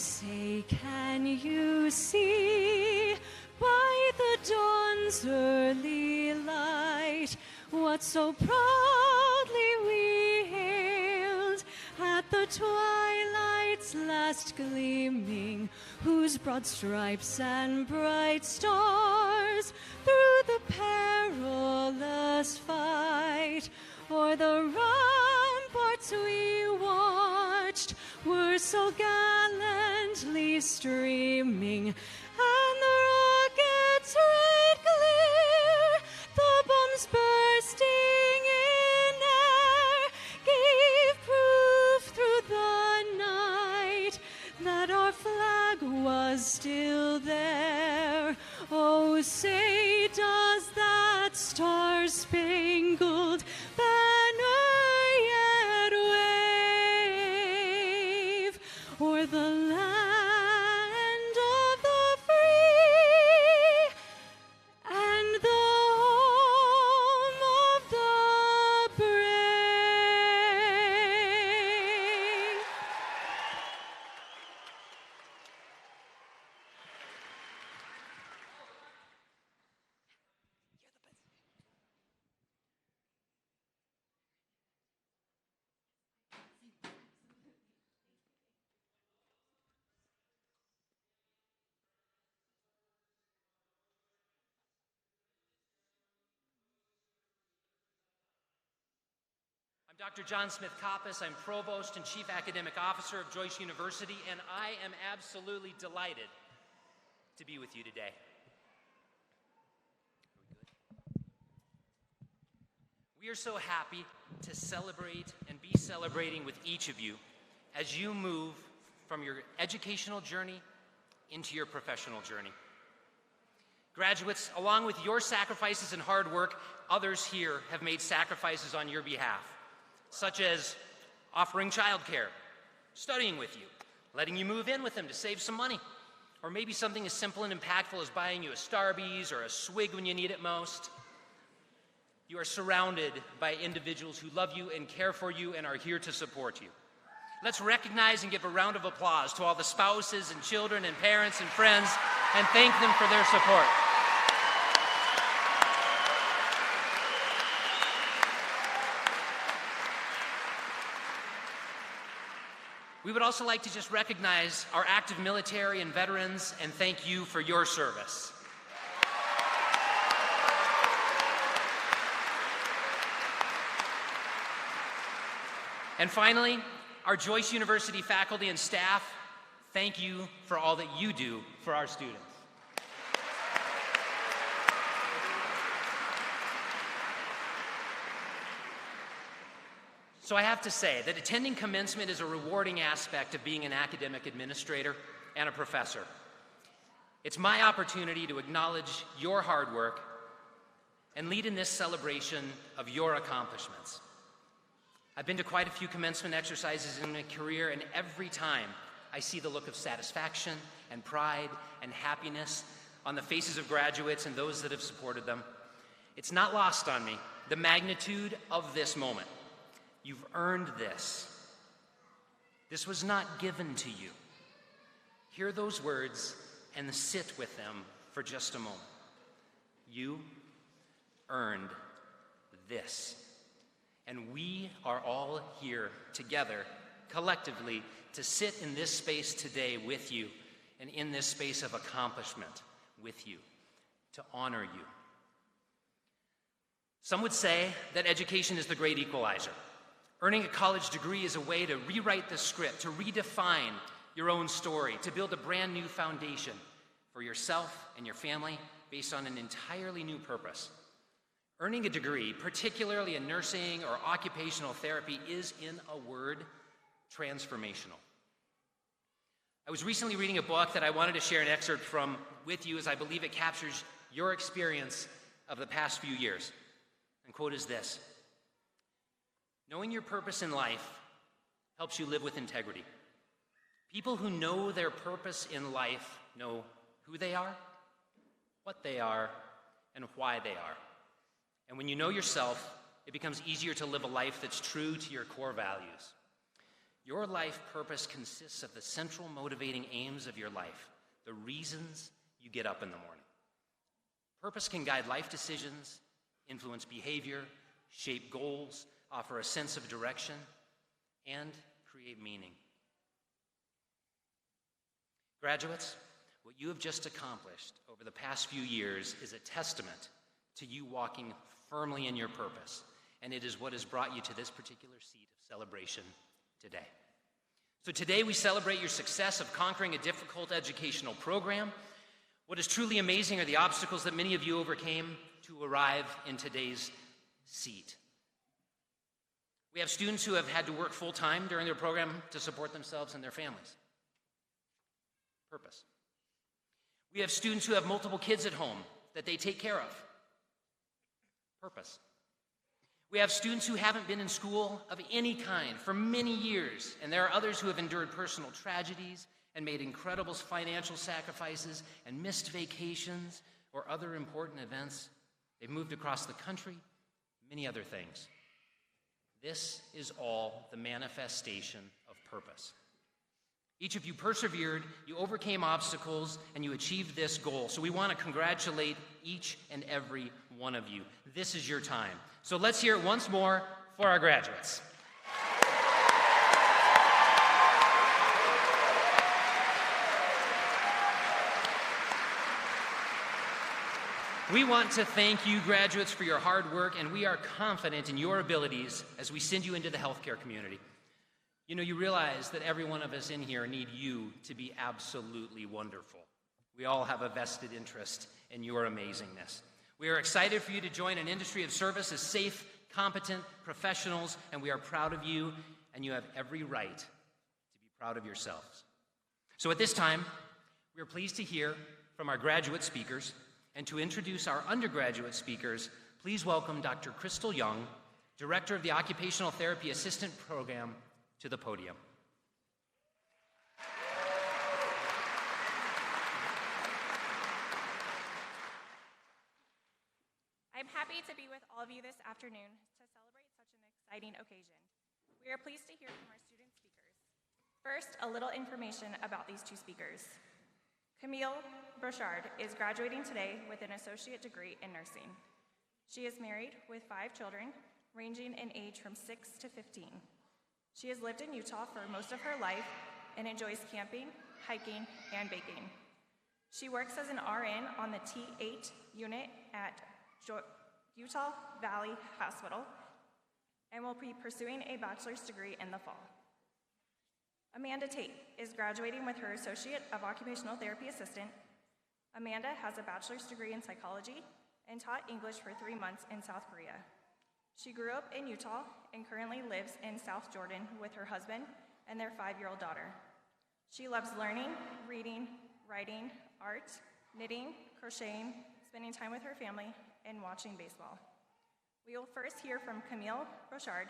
say, can you see by the dawn's early light what so proudly we hailed at the twilight's last gleaming, whose broad stripes and bright stars through the perilous fight o'er the ramparts we watched were so gallantly streaming, and the rockets' red glare, the bombs bursting in air, gave proof through the night that our flag was still there. Oh, say, does that star-spangled banner yet wave o'er the land of the free and the home of the brave? I'm Dr. John Smith-Koppas. I'm Provost and Chief Academic Officer of Joyce University, and I am absolutely delighted to be with you today. We are so happy to celebrate and be celebrating with each of you as you move from your educational journey into your professional journey. Graduates, along with your sacrifices and hard work, others here have made sacrifices on your behalf, such as offering childcare, studying with you, letting you move in with them to save some money, or maybe something as simple and impactful as buying you a Starbucks or a swig when you need it most. You are surrounded by individuals who love you and care for you and are here to support you. Let's recognize and give a round of applause to all the spouses and children and parents and friends and thank them for their support. We would also like to just recognize our active military and veterans and thank you for your service. And finally, our Joyce University faculty and staff, thank you for all that you do for our students. So I have to say that attending commencement is a rewarding aspect of being an academic administrator and a professor. It's my opportunity to acknowledge your hard work and lead in this celebration of your accomplishments. I've been to quite a few commencement exercises in my career, and every time I see the look of satisfaction and pride and happiness on the faces of graduates and those that have supported them, it's not lost on me the magnitude of this moment. You've earned this. This was not given to you. Hear those words and sit with them for just a moment. You earned this. And we are all here together, collectively, to sit in this space today with you and in this space of accomplishment with you, to honor you. Some would say that education is the great equalizer. Earning a college degree is a way to rewrite the script, to redefine your own story, to build a brand new foundation for yourself and your family based on an entirely new purpose. Earning a degree, particularly in nursing or occupational therapy, is, in a word, transformational. I was recently reading a book that I wanted to share an excerpt from with you as I believe it captures your experience of the past few years. And quote is this: "Knowing your purpose in life helps you live with integrity. People who know their purpose in life know who they are, what they are, and why they are. And when you know yourself, it becomes easier to live a life that's true to your core values. Your life purpose consists of the central motivating aims of your life, the reasons you get up in the morning. Purpose can guide life decisions, influence behavior, shape goals, offer a sense of direction, and create meaning. Graduates, what you have just accomplished over the past few years is a testament to you walking firmly in your purpose, and it is what has brought you to this particular seat of celebration today. So today we celebrate your success of conquering a difficult educational program. What is truly amazing are the obstacles that many of you overcame to arrive in today's seat. We have students who have had to work full-time during their program to support themselves and their families. Purpose. We have students who have multiple kids at home that they take care of. Purpose. We have students who haven't been in school of any kind for many years, and there are others who have endured personal tragedies and made incredible financial sacrifices and missed vacations or other important events. They've moved across the country, many other things. This is all the manifestation of purpose. Each of you persevered, you overcame obstacles, and you achieved this goal. So we want to congratulate each and every one of you. This is your time. So let's hear it once more for our graduates. We want to thank you, graduates, for your hard work, and we are confident in your abilities as we send you into the healthcare community. You know, you realize that every one of us in here need you to be absolutely wonderful. We all have a vested interest in your amazingness. We are excited for you to join an industry of service as safe, competent professionals, and we are proud of you, and you have every right to be proud of yourselves. So at this time, we are pleased to hear from our graduate speakers, and to introduce our undergraduate speakers, please welcome Dr. Crystal Young, Director of the Occupational Therapy Assistant Program, to the podium. I'm happy to be with all of you this afternoon to celebrate such an exciting occasion. We are pleased to hear from our student speakers. First, a little information about these two speakers. Camille Brochard is graduating today with an associate degree in nursing. She is married with 5 children, ranging in age from 6 to 15. She has lived in Utah for most of her life and enjoys camping, hiking, and baking. She works as an RN on the T8 unit at Utah Valley Hospital and will be pursuing a bachelor's degree in the fall. Amanda Tate is graduating with her Associate of Occupational Therapy Assistant. Amanda has a bachelor's degree in psychology and taught English for 3 months in South Korea. She grew up in Utah and currently lives in South Jordan with her husband and their 5-year-old daughter. She loves learning, reading, writing, art, knitting, crocheting, spending time with her family, and watching baseball. We will first hear from Camille Brochard,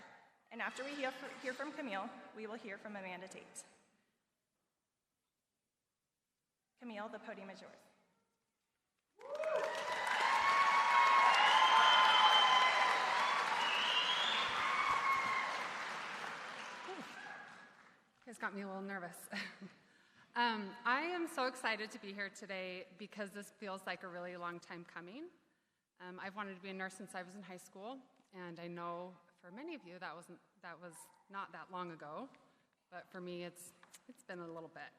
and after we hear from Camille, we will hear from Amanda Tate. Camille, the podium is yours. You guys got me a little nervous. I am so excited to be here today because this feels like a really long time coming. I've wanted to be a nurse since I was in high school, and I know for many of you that was not that long ago, but for me it's been a little bit.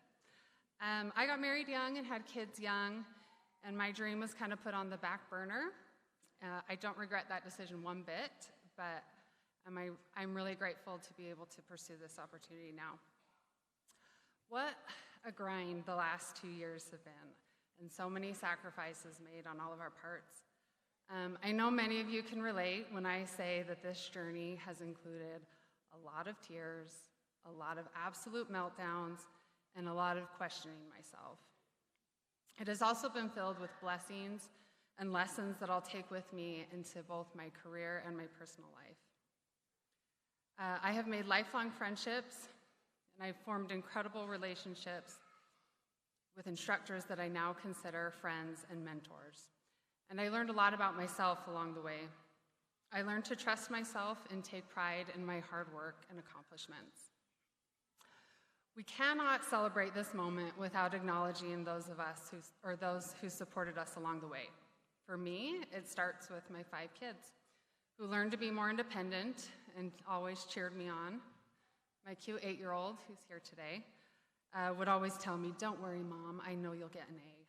I got married young and had kids young, and my dream was kind of put on the back burner. I don't regret that decision one bit, but I'm really grateful to be able to pursue this opportunity now. What a grind the last 2 years have been, and so many sacrifices made on all of our parts. I know many of you can relate when I say that this journey has included a lot of tears, a lot of absolute meltdowns, and a lot of questioning myself. It has also been filled with blessings and lessons that I'll take with me into both my career and my personal life. I have made lifelong friendships, and I've formed incredible relationships with instructors that I now consider friends and mentors. And I learned a lot about myself along the way. I learned to trust myself and take pride in my hard work and accomplishments. We cannot celebrate this moment without acknowledging those of us those who supported us along the way. For me, it starts with my 5 kids, who learned to be more independent and always cheered me on. My cute 8-year-old, who's here today, would always tell me, "Don't worry, Mom, I know you'll get an A."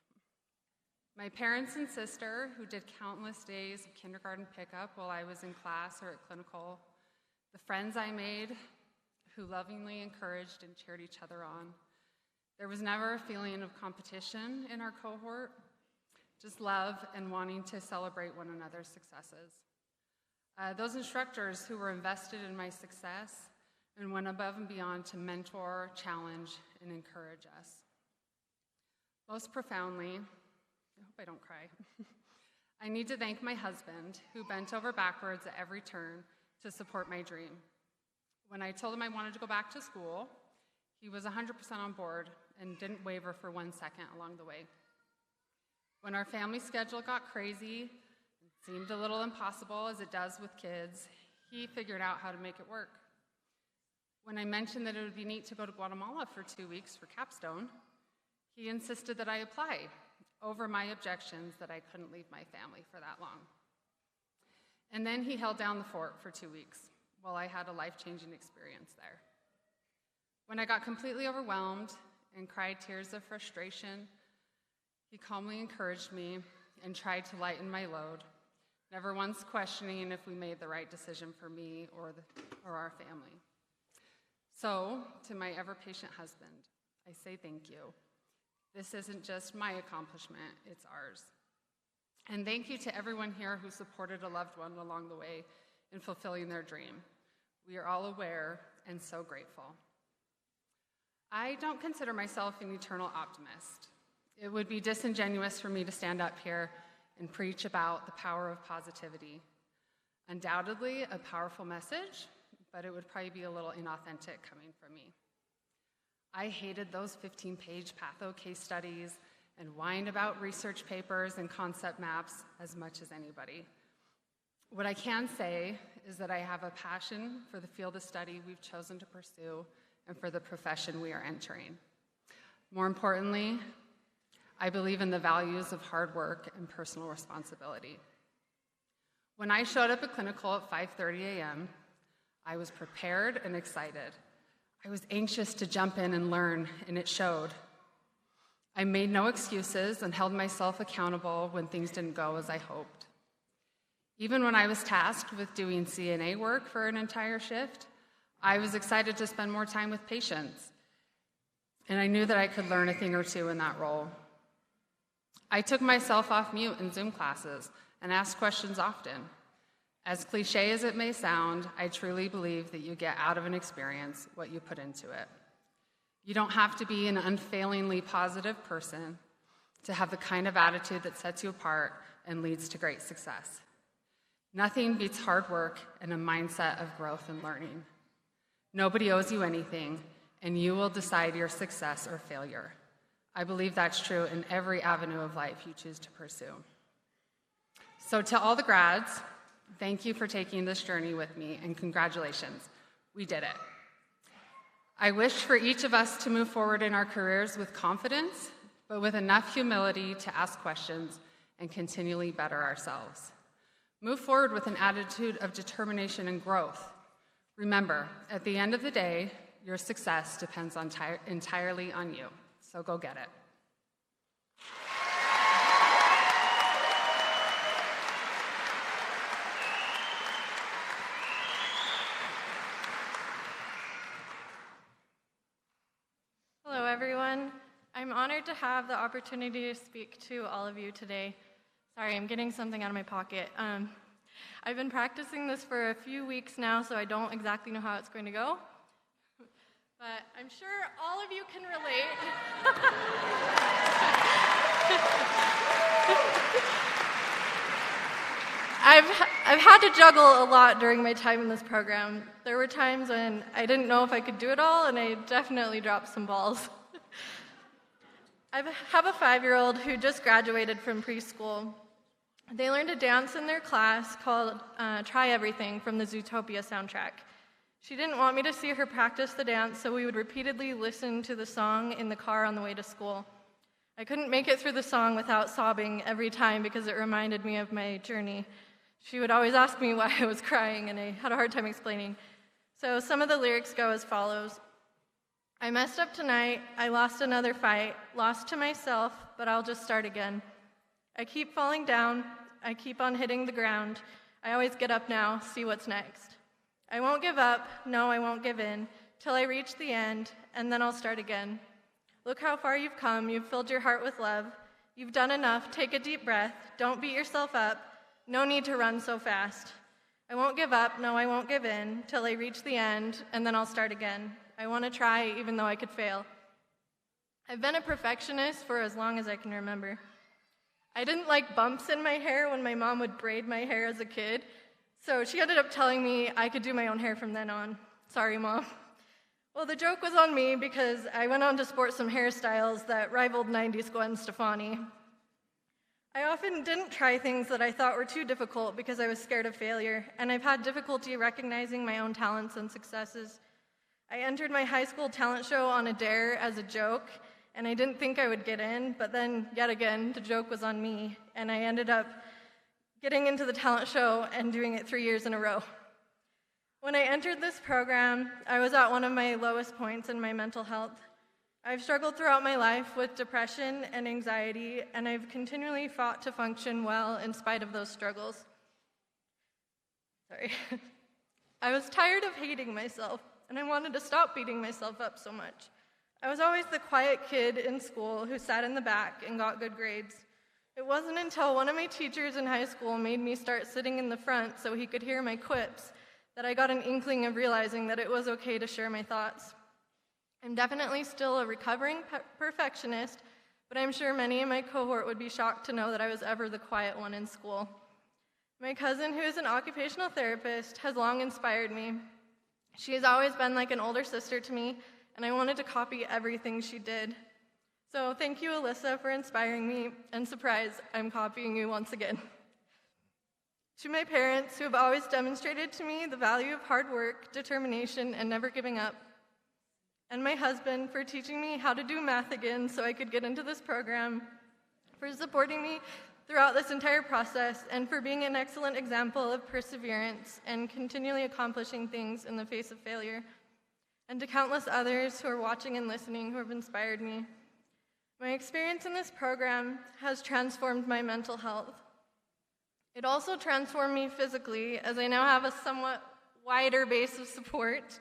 My parents and sister, who did countless days of kindergarten pickup while I was in class or at clinical. The friends I made, who lovingly encouraged and cheered each other on. There was never a feeling of competition in our cohort, just love and wanting to celebrate one another's successes. Those instructors who were invested in my success and went above and beyond to mentor, challenge, and encourage us. Most profoundly, I hope I don't cry, I need to thank my husband, who bent over backwards at every turn to support my dream. When I told him I wanted to go back to school, he was 100% on board and didn't waver for 1 second along the way. When our family schedule got crazy, it seemed a little impossible, as it does with kids, he figured out how to make it work. When I mentioned that it would be neat to go to Guatemala for 2 weeks for capstone, he insisted that I apply, over my objections that I couldn't leave my family for that long. And then he held down the fort for 2 weeks while I had a life-changing experience there. When I got completely overwhelmed and cried tears of frustration, he calmly encouraged me and tried to lighten my load, never once questioning if we made the right decision for me or our family. So, to my ever-patient husband, I say thank you. This isn't just my accomplishment, it's ours. And thank you to everyone here who supported a loved one along the way in fulfilling their dream. We are all aware and so grateful. I don't consider myself an eternal optimist. It would be disingenuous for me to stand up here and preach about the power of positivity. Undoubtedly a powerful message, but it would probably be a little inauthentic coming from me. I hated those 15-page patho case studies and whined about research papers and concept maps as much as anybody. What I can say is that I have a passion for the field of study we've chosen to pursue and for the profession we are entering. More importantly, I believe in the values of hard work and personal responsibility. When I showed up at clinical at 5:30 a.m., I was prepared and excited. I was anxious to jump in and learn, and it showed. I made no excuses and held myself accountable when things didn't go as I hoped. Even when I was tasked with doing CNA work for an entire shift, I was excited to spend more time with patients, and I knew that I could learn a thing or two in that role. I took myself off mute in Zoom classes and asked questions often. As cliche as it may sound, I truly believe that you get out of an experience what you put into it. You don't have to be an unfailingly positive person to have the kind of attitude that sets you apart and leads to great success. Nothing beats hard work and a mindset of growth and learning. Nobody owes you anything, and you will decide your success or failure. I believe that's true in every avenue of life you choose to pursue. So to all the grads, thank you for taking this journey with me, and congratulations. We did it. I wish for each of us to move forward in our careers with confidence, but with enough humility to ask questions and continually better ourselves. Move forward with an attitude of determination and growth. Remember, at the end of the day, your success depends entirely on you. So go get it. Hello, everyone. I'm honored to have the opportunity to speak to all of you today. Sorry, I'm getting something out of my pocket. I've been practicing this for a few weeks now, so I don't exactly know how it's going to go. But I'm sure all of you can relate. I've had to juggle a lot during my time in this program. There were times when I didn't know if I could do it all, and I definitely dropped some balls. I have a 5-year-old who just graduated from preschool. They learned a dance in their class called Try Everything from the Zootopia soundtrack. She didn't want me to see her practice the dance, so we would repeatedly listen to the song in the car on the way to school. I couldn't make it through the song without sobbing every time because it reminded me of my journey. She would always ask me why I was crying, and I had a hard time explaining. So some of the lyrics go as follows. I messed up tonight, I lost another fight, lost to myself, but I'll just start again. I keep falling down, I keep on hitting the ground. I always get up now, see what's next. I won't give up, no, I won't give in, till I reach the end, and then I'll start again. Look how far you've come, you've filled your heart with love. You've done enough, take a deep breath, don't beat yourself up, no need to run so fast. I won't give up, no, I won't give in, till I reach the end, and then I'll start again. I want to try even though I could fail. I've been a perfectionist for as long as I can remember. I didn't like bumps in my hair when my mom would braid my hair as a kid, so she ended up telling me I could do my own hair from then on. Sorry, Mom. Well, the joke was on me because I went on to sport some hairstyles that rivaled 90s Gwen Stefani. I often didn't try things that I thought were too difficult because I was scared of failure, and I've had difficulty recognizing my own talents and successes. I entered my high school talent show on a dare as a joke, and I didn't think I would get in, but then, yet again, the joke was on me, and I ended up getting into the talent show and doing it 3 years in a row. When I entered this program, I was at one of my lowest points in my mental health. I've struggled throughout my life with depression and anxiety, and I've continually fought to function well in spite of those struggles. Sorry. I was tired of hating myself, and I wanted to stop beating myself up so much. I was always the quiet kid in school who sat in the back and got good grades. It wasn't until one of my teachers in high school made me start sitting in the front so he could hear my quips that I got an inkling of realizing that it was okay to share my thoughts. I'm definitely still a recovering perfectionist, but I'm sure many in my cohort would be shocked to know that I was ever the quiet one in school. My cousin, who is an occupational therapist, has long inspired me. She has always been like an older sister to me, and I wanted to copy everything she did. So thank you, Alyssa, for inspiring me, and surprise, I'm copying you once again. To my parents, who have always demonstrated to me the value of hard work, determination, and never giving up. And my husband for teaching me how to do math again so I could get into this program, for supporting me throughout this entire process, and for being an excellent example of perseverance and continually accomplishing things in the face of failure. And to countless others who are watching and listening who have inspired me. My experience in this program has transformed my mental health. It also transformed me physically, as I now have a somewhat wider base of support.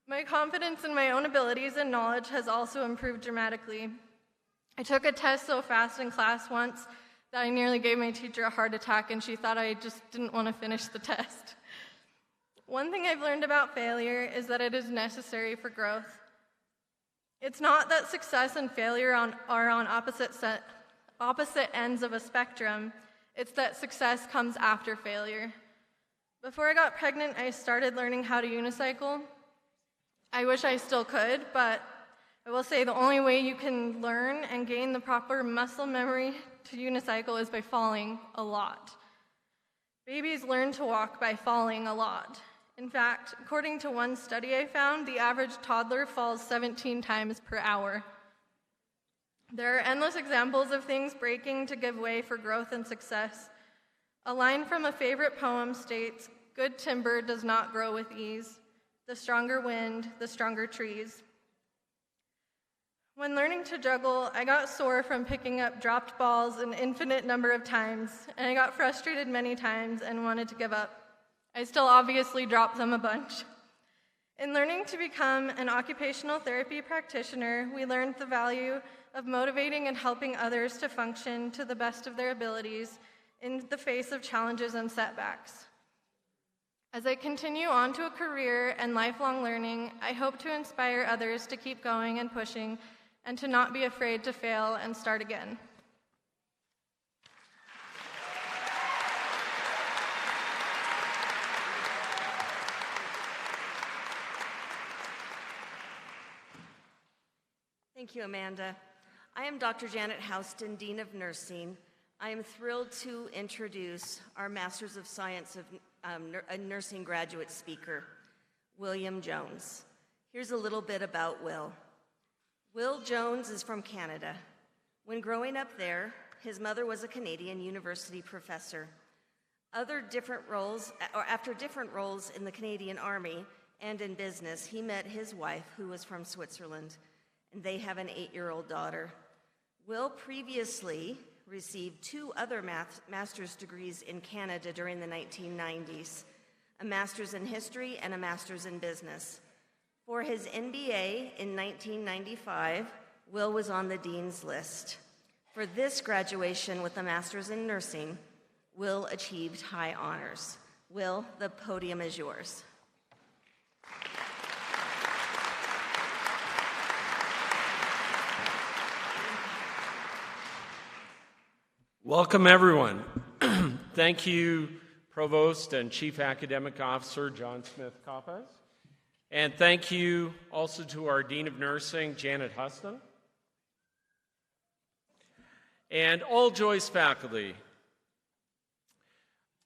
My confidence in my own abilities and knowledge has also improved dramatically. I took a test so fast in class once that I nearly gave my teacher a heart attack, and she thought I just didn't want to finish the test. One thing I've learned about failure is that it is necessary for growth. It's not that success and failure are on opposite ends of a spectrum. It's that success comes after failure. Before I got pregnant, I started learning how to unicycle. I wish I still could, but I will say the only way you can learn and gain the proper muscle memory to unicycle is by falling a lot. Babies learn to walk by falling a lot. In fact, according to one study I found, the average toddler falls 17 times per hour. There are endless examples of things breaking to give way for growth and success. A line from a favorite poem states, "Good timber does not grow with ease. The stronger wind, the stronger trees." When learning to juggle, I got sore from picking up dropped balls an infinite number of times, and I got frustrated many times and wanted to give up. I still obviously dropped them a bunch. In learning to become an occupational therapy practitioner, we learned the value of motivating and helping others to function to the best of their abilities in the face of challenges and setbacks. As I continue on to a career and lifelong learning, I hope to inspire others to keep going and pushing and to not be afraid to fail and start again. Thank you, Amanda. I am Dr. Janet Houston, Dean of Nursing. I am thrilled to introduce our Masters of Science of Nursing graduate speaker, William Jones. Here's a little bit about Will. Will Jones is from Canada. When growing up there, his mother was a Canadian university professor. After different roles in the Canadian Army and in business, he met his wife, who was from Switzerland, and they have an 8-year-old daughter. Will previously received 2 other master's degrees in Canada during the 1990s, a master's in history and a master's in business. For his MBA in 1995, Will was on the dean's list. For this graduation with a master's in nursing, Will achieved high honors. Will, the podium is yours. Welcome, everyone. Thank you, Provost and Chief Academic Officer John Smith-Coppes. And thank you also to our Dean of Nursing, Janet Huston. And all Joyce faculty.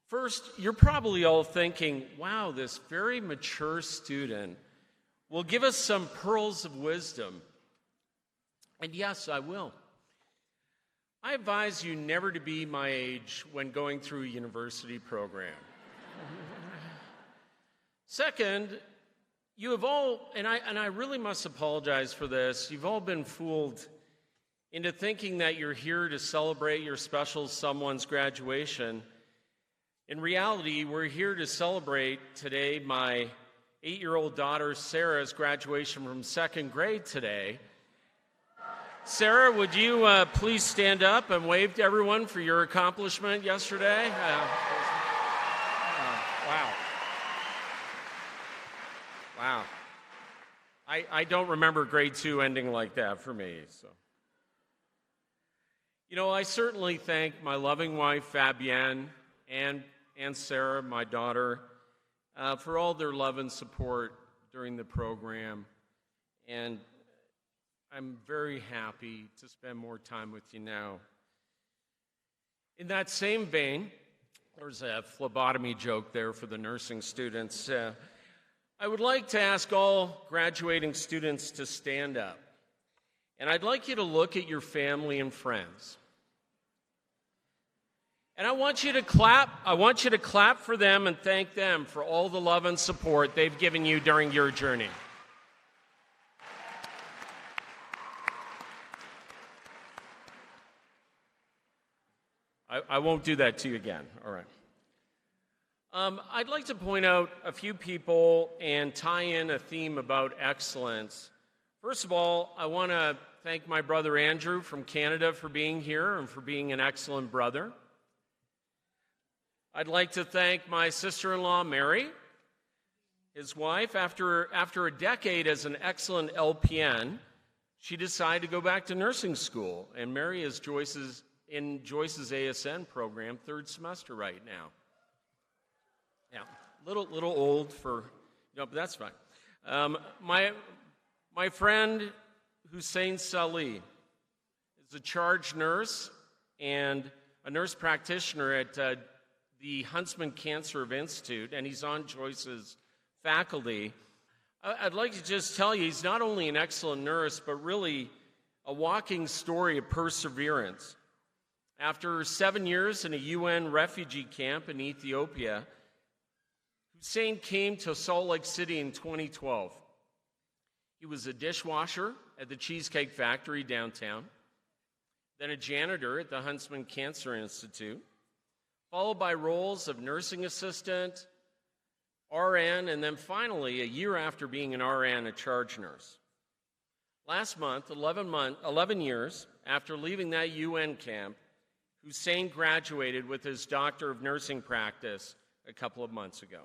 First, you're probably all thinking, wow, this very mature student will give us some pearls of wisdom. And yes, I will. I advise you never to be my age when going through a university program. Second, you have all, and I really must apologize for this, you've all been fooled into thinking that you're here to celebrate your special someone's graduation. In reality, we're here to celebrate today my 8-year-old daughter Sarah's graduation from 2nd grade today. Sarah, would you please stand up and wave to everyone for your accomplishment yesterday? Wow. I don't remember grade 2 ending like that for me. So, you know, I certainly thank my loving wife, Fabienne, and Sarah, my daughter, for all their love and support during the program. And I'm very happy to spend more time with you now. In that same vein, there's a phlebotomy joke there for the nursing students. I would like to ask all graduating students to stand up. And I'd like you to look at your family and friends. And I want you to clap. I want you to clap for them and thank them for all the love and support they've given you during your journey. I won't do that to you again. All right. I'd like to point out a few people and tie in a theme about excellence. First of all, I want to thank my brother Andrew from Canada for being here and for being an excellent brother. I'd like to thank my sister-in-law, Mary, his wife. After a decade as an excellent LPN, she decided to go back to nursing school, and Mary is in Joyce's ASN program, 3rd semester right now. Yeah, little old for, but that's fine. My friend Hussein Salih is a charge nurse and a nurse practitioner at the Huntsman Cancer Institute, and he's on Joyce's faculty. I'd like to just tell you, he's not only an excellent nurse, but really a walking story of perseverance. After 7 years in a UN refugee camp in Ethiopia, Hussein came to Salt Lake City in 2012. He was a dishwasher at the Cheesecake Factory downtown, then a janitor at the Huntsman Cancer Institute, followed by roles of nursing assistant, RN, and then finally, a year after being an RN, a charge nurse. Last month, 11 years after leaving that UN camp, Hussein graduated with his Doctor of Nursing practice a couple of months ago.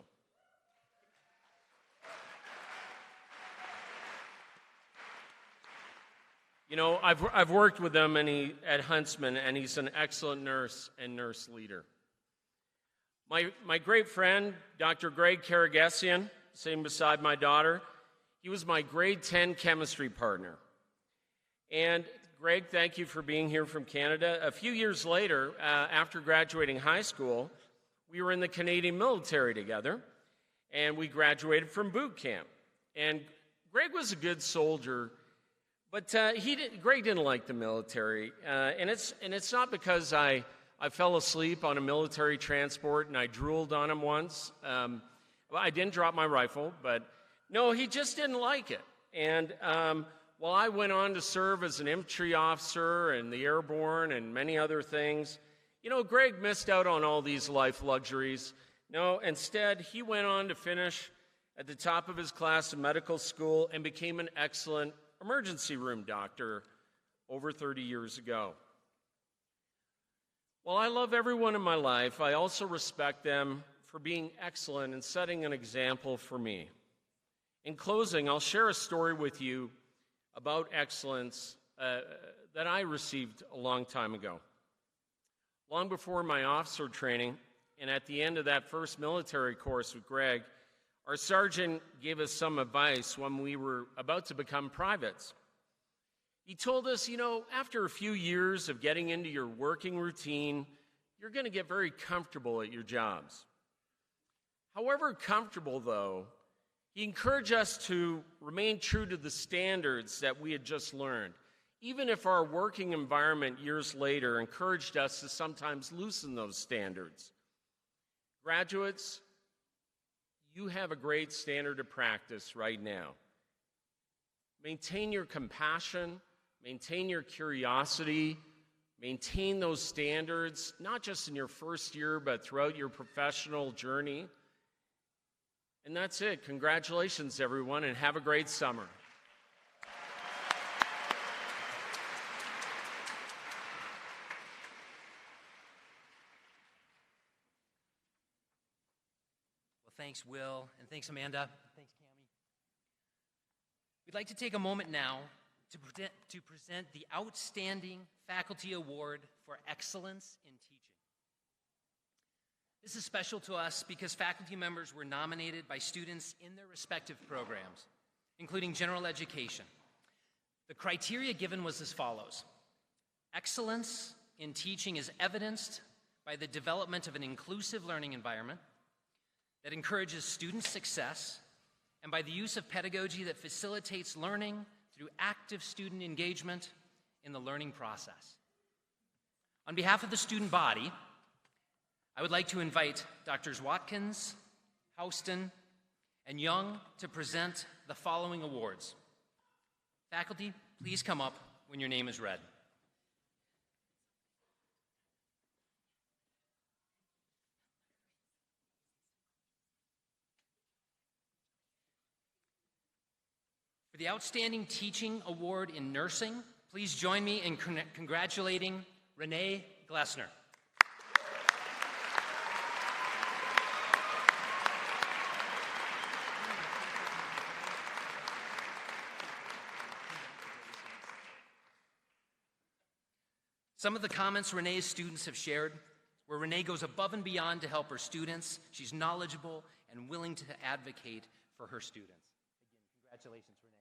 You know, I've worked with him at Huntsman, and he's an excellent nurse and nurse leader. My great friend, Dr. Greg Karagesian, sitting beside my daughter, he was my grade 10 chemistry partner. And Greg, thank you for being here from Canada. A few years later, after graduating high school, we were in the Canadian military together, and we graduated from boot camp. And Greg was a good soldier, but Greg didn't like the military. And it's not because I fell asleep on a military transport and I drooled on him once. Well, I didn't drop my rifle, but no, he just didn't like it. And while I went on to serve as an infantry officer and the airborne and many other things, Greg missed out on all these life luxuries. No, instead, he went on to finish at the top of his class in medical school and became an excellent emergency room doctor over 30 years ago. While I love everyone in my life, I also respect them for being excellent and setting an example for me. In closing, I'll share a story with you about excellence that I received a long time ago. Long before my officer training, and at the end of that first military course with Greg, our sergeant gave us some advice when we were about to become privates. He told us, after a few years of getting into your working routine, you're going to get very comfortable at your jobs. However comfortable, though, he encouraged us to remain true to the standards that we had just learned, even if our working environment years later encouraged us to sometimes loosen those standards. Graduates, you have a great standard of practice right now. Maintain your compassion, maintain your curiosity, maintain those standards, not just in your first year, but throughout your professional journey. And that's it. Congratulations, everyone, and have a great summer. Well, thanks, Will, and thanks, Amanda. Thanks, Cammie. We'd like to take a moment now to present the Outstanding Faculty Award for Excellence in Teaching. This is special to us because faculty members were nominated by students in their respective programs, including general education. The criteria given was as follows. Excellence in teaching is evidenced by the development of an inclusive learning environment that encourages student success and by the use of pedagogy that facilitates learning through active student engagement in the learning process. On behalf of the student body, I would like to invite Drs. Watkins, Houston, and Young to present the following awards. Faculty, please come up when your name is read. For the Outstanding Teaching Award in Nursing, please join me in congratulating Renee Glessner. Some of the comments Renee's students have shared, where Renee goes above and beyond to help her students. She's knowledgeable and willing to advocate for her students. Again, congratulations, Renee.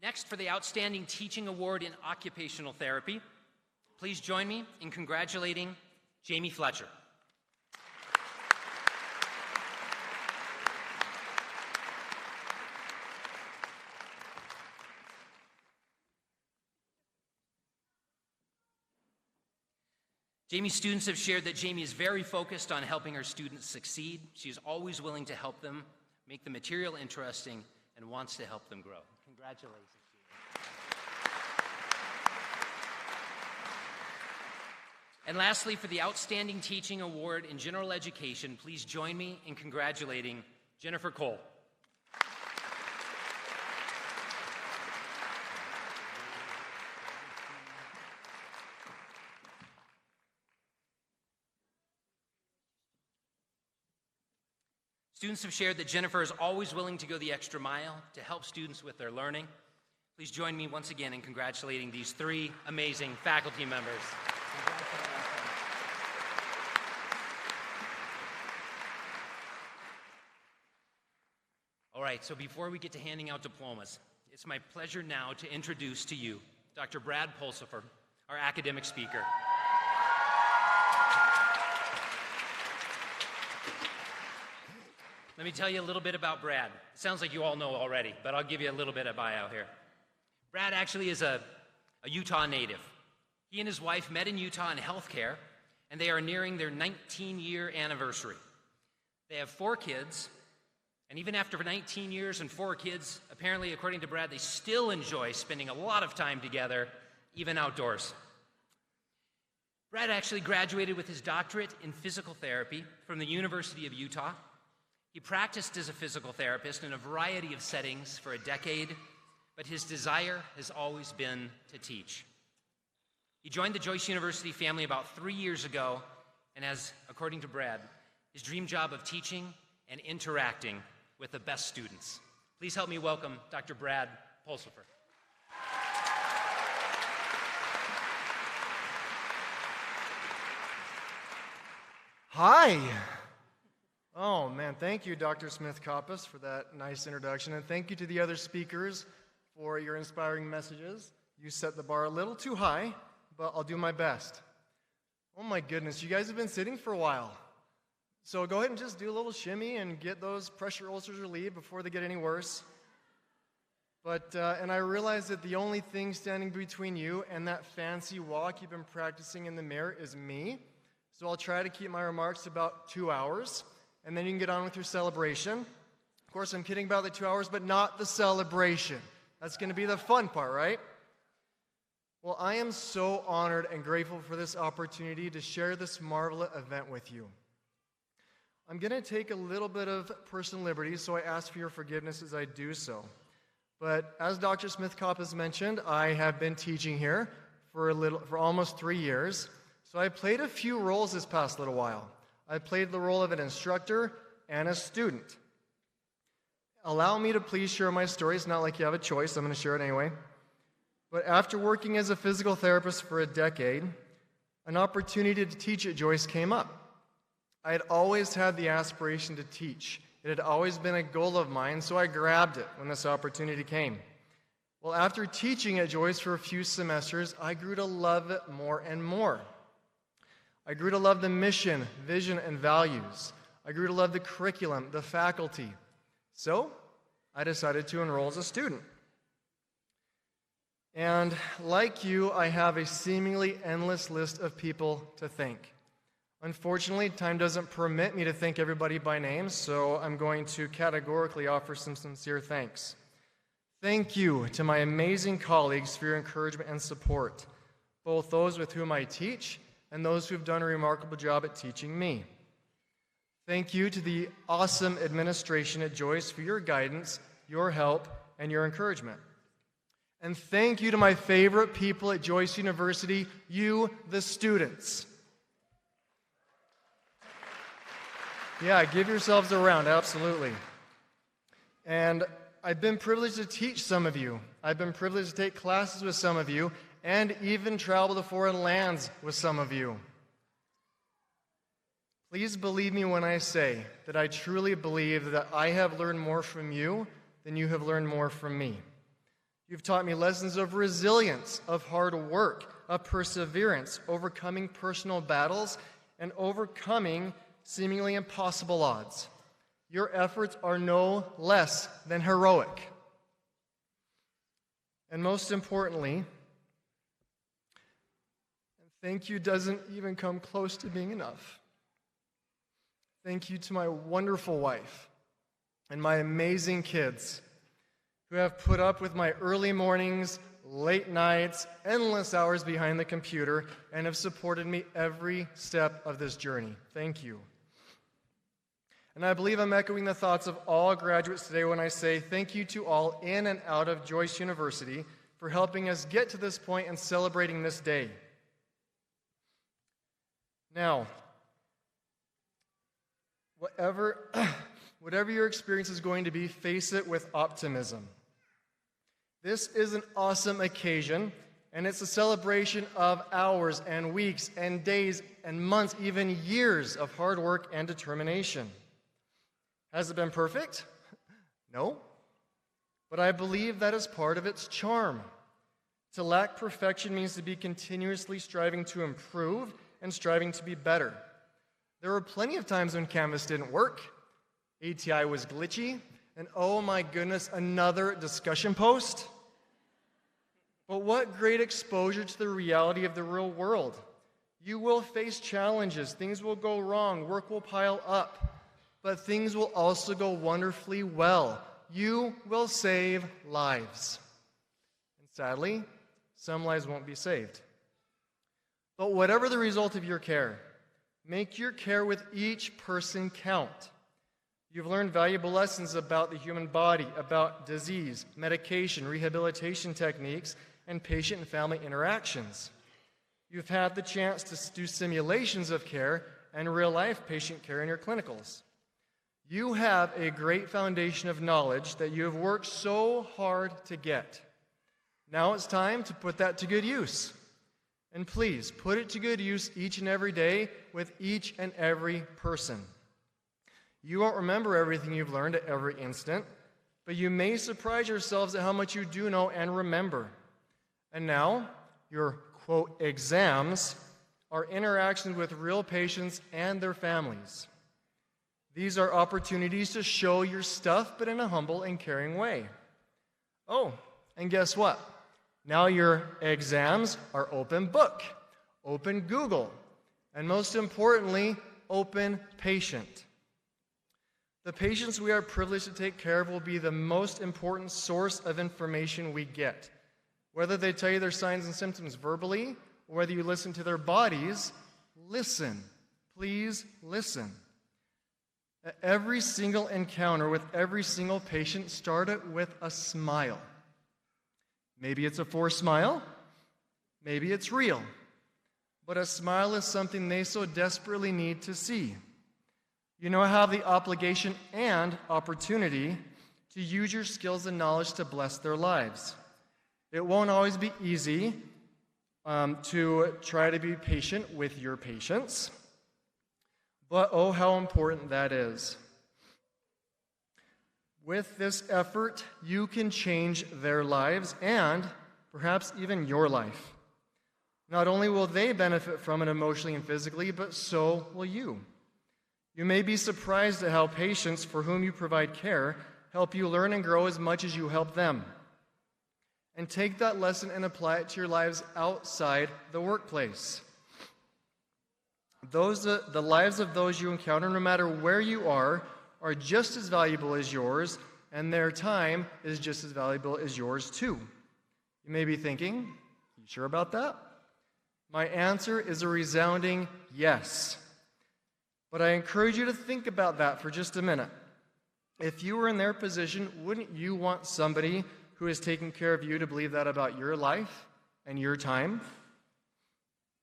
Next, for the Outstanding Teaching Award in Occupational Therapy, please join me in congratulating Jamie Fletcher. Jamie's students have shared that Jamie is very focused on helping her students succeed. She is always willing to help them, make the material interesting, and wants to help them grow. Congratulations, Jamie. And lastly, for the Outstanding Teaching Award in General Education, please join me in congratulating Jennifer Cole. Students have shared that Jennifer is always willing to go the extra mile to help students with their learning. Please join me once again in congratulating these three amazing faculty members. right, so before we get to handing out diplomas, it's my pleasure now to introduce to you Dr. Brad Pulsifer, our academic speaker. Let me tell you a little bit about Brad. It sounds like you all know already, but I'll give you a little bit of bio here. Brad actually is a Utah native. He and his wife met in Utah in healthcare, and they are nearing their 19-year anniversary. They have 4 kids, and even after 19 years and 4 kids, apparently, according to Brad, they still enjoy spending a lot of time together, even outdoors. Brad actually graduated with his doctorate in physical therapy from the University of Utah. He practiced as a physical therapist in a variety of settings for a decade, but his desire has always been to teach. He joined the Joyce University family about 3 years ago and has, according to Brad, his dream job of teaching and interacting with the best students. Please help me welcome Dr. Brad Pulsifer. Hi. Oh, man, thank you, Dr. Smith-Coppas, for that nice introduction, and thank you to the other speakers for your inspiring messages. You set the bar a little too high, but I'll do my best. Oh, my goodness, you guys have been sitting for a while. So go ahead and just do a little shimmy and get those pressure ulcers relieved before they get any worse. And I realize that the only thing standing between you and that fancy walk you've been practicing in the mirror is me. So I'll try to keep my remarks to about 2 hours, and then you can get on with your celebration. Of course, I'm kidding about the 2 hours, but not the celebration. That's going to be the fun part, right? Well, I am so honored and grateful for this opportunity to share this marvelous event with you. I'm going to take a little bit of personal liberty, so I ask for your forgiveness as I do so. But as Dr. Smith-Coppas mentioned, I have been teaching here for almost 3 years. So I played a few roles this past little while. I played the role of an instructor and a student. Allow me to please share my story. It's not like you have a choice. I'm going to share it anyway. But after working as a physical therapist for a decade, an opportunity to teach at Joyce came up. I had always had the aspiration to teach. It had always been a goal of mine, so I grabbed it when this opportunity came. Well, after teaching at Joyce for a few semesters, I grew to love it more and more. I grew to love the mission, vision, and values. I grew to love the curriculum, the faculty. So I decided to enroll as a student. And like you, I have a seemingly endless list of people to thank. Unfortunately, time doesn't permit me to thank everybody by name, so I'm going to categorically offer some sincere thanks. Thank you to my amazing colleagues for your encouragement and support, both those with whom I teach and those who've done a remarkable job at teaching me. Thank you to the awesome administration at Joyce for your guidance, your help, and your encouragement. And thank you to my favorite people at Joyce University, you, the students. Yeah, give yourselves a round, absolutely. And I've been privileged to teach some of you. I've been privileged to take classes with some of you, and even travel to foreign lands with some of you. Please believe me when I say that I truly believe that I have learned more from you than you have learned more from me. You've taught me lessons of resilience, of hard work, of perseverance, overcoming personal battles, and overcoming seemingly impossible odds. Your efforts are no less than heroic. And most importantly, thank you doesn't even come close to being enough. Thank you to my wonderful wife and my amazing kids who have put up with my early mornings, late nights, endless hours behind the computer, and have supported me every step of this journey. Thank you. And I believe I'm echoing the thoughts of all graduates today when I say thank you to all in and out of Joyce University for helping us get to this point and celebrating this day. Now, whatever your experience is going to be, face it with optimism. This is an awesome occasion, and it's a celebration of hours and weeks and days and months, even years of hard work and determination. Has it been perfect? No. But I believe that is part of its charm. To lack perfection means to be continuously striving to improve and striving to be better. There were plenty of times when Canvas didn't work, ATI was glitchy, and oh my goodness, another discussion post. But what great exposure to the reality of the real world. You will face challenges, things will go wrong, work will pile up, but things will also go wonderfully well. You will save lives. And sadly, some lives won't be saved. But whatever the result of your care, make your care with each person count. You've learned valuable lessons about the human body, about disease, medication, rehabilitation techniques, and patient and family interactions. You've had the chance to do simulations of care and real-life patient care in your clinicals. You have a great foundation of knowledge that you have worked so hard to get. Now it's time to put that to good use. And please, put it to good use each and every day with each and every person. You won't remember everything you've learned at every instant, but you may surprise yourselves at how much you do know and remember. And now, your, quote, exams are interactions with real patients and their families. These are opportunities to show your stuff, but in a humble and caring way. Oh, and guess what? Now your exams are open book, open Google, and most importantly, open patient. The patients we are privileged to take care of will be the most important source of information we get. Whether they tell you their signs and symptoms verbally, or whether you listen to their bodies, listen. Please listen. At every single encounter with every single patient, start it with a smile. Maybe it's a forced smile, maybe it's real, but a smile is something they so desperately need to see. You now have the obligation and opportunity to use your skills and knowledge to bless their lives. It won't always be easy to try to be patient with your patients, but oh, how important that is. With this effort, you can change their lives and perhaps even your life. Not only will they benefit from it emotionally and physically, but so will you. You may be surprised at how patients for whom you provide care help you learn and grow as much as you help them. And take that lesson and apply it to your lives outside the workplace. The lives of those you encounter, no matter where you are just as valuable as yours, and their time is just as valuable as yours too. You may be thinking, you sure about that? My answer is a resounding yes. But I encourage you to think about that for just a minute. If you were in their position, wouldn't you want somebody who is taking care of you to believe that about your life and your time?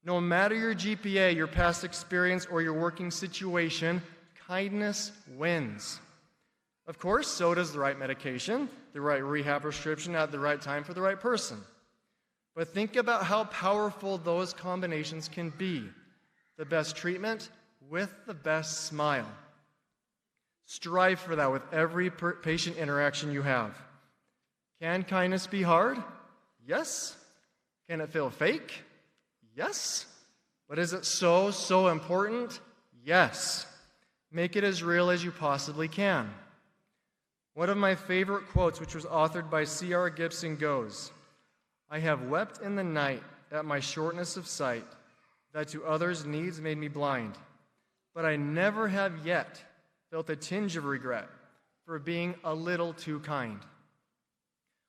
No matter your GPA, your past experience, or your working situation, kindness wins. Of course, so does the right medication, the right rehab prescription at the right time for the right person. But think about how powerful those combinations can be. The best treatment with the best smile. Strive for that with every patient interaction you have. Can kindness be hard? Yes. Can it feel fake? Yes. But is it so important? Yes. Make it as real as you possibly can. One of my favorite quotes, which was authored by C.R. Gibson, goes, "I have wept in the night at my shortness of sight, that to others' needs made me blind. But I never have yet felt a tinge of regret for being a little too kind."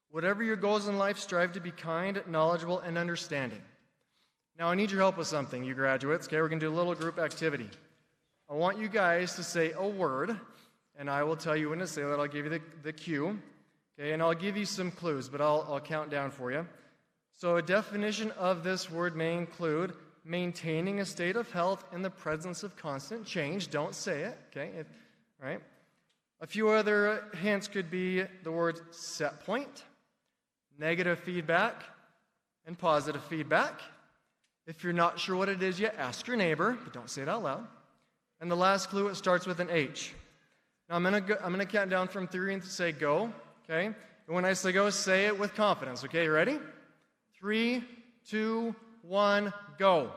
Whatever your goals in life, strive to be kind, knowledgeable, and understanding. Now, I need your help with something, you graduates. Okay, we're going to do a little group activity. I want you guys to say a word, and I will tell you when to say that. I'll give you the cue, okay, and I'll give you some clues, but I'll count down for you. So a definition of this word may include maintaining a state of health in the presence of constant change. Don't say it, okay? All right. A few other hints could be the words set point, negative feedback, and positive feedback. If you're not sure what it is yet, ask your neighbor, but don't say it out loud. And the last clue, it starts with an H. Now I'm gonna count down from 3 and say go, okay? And when I say go, say it with confidence, okay? You ready? 3, 2, 1, go.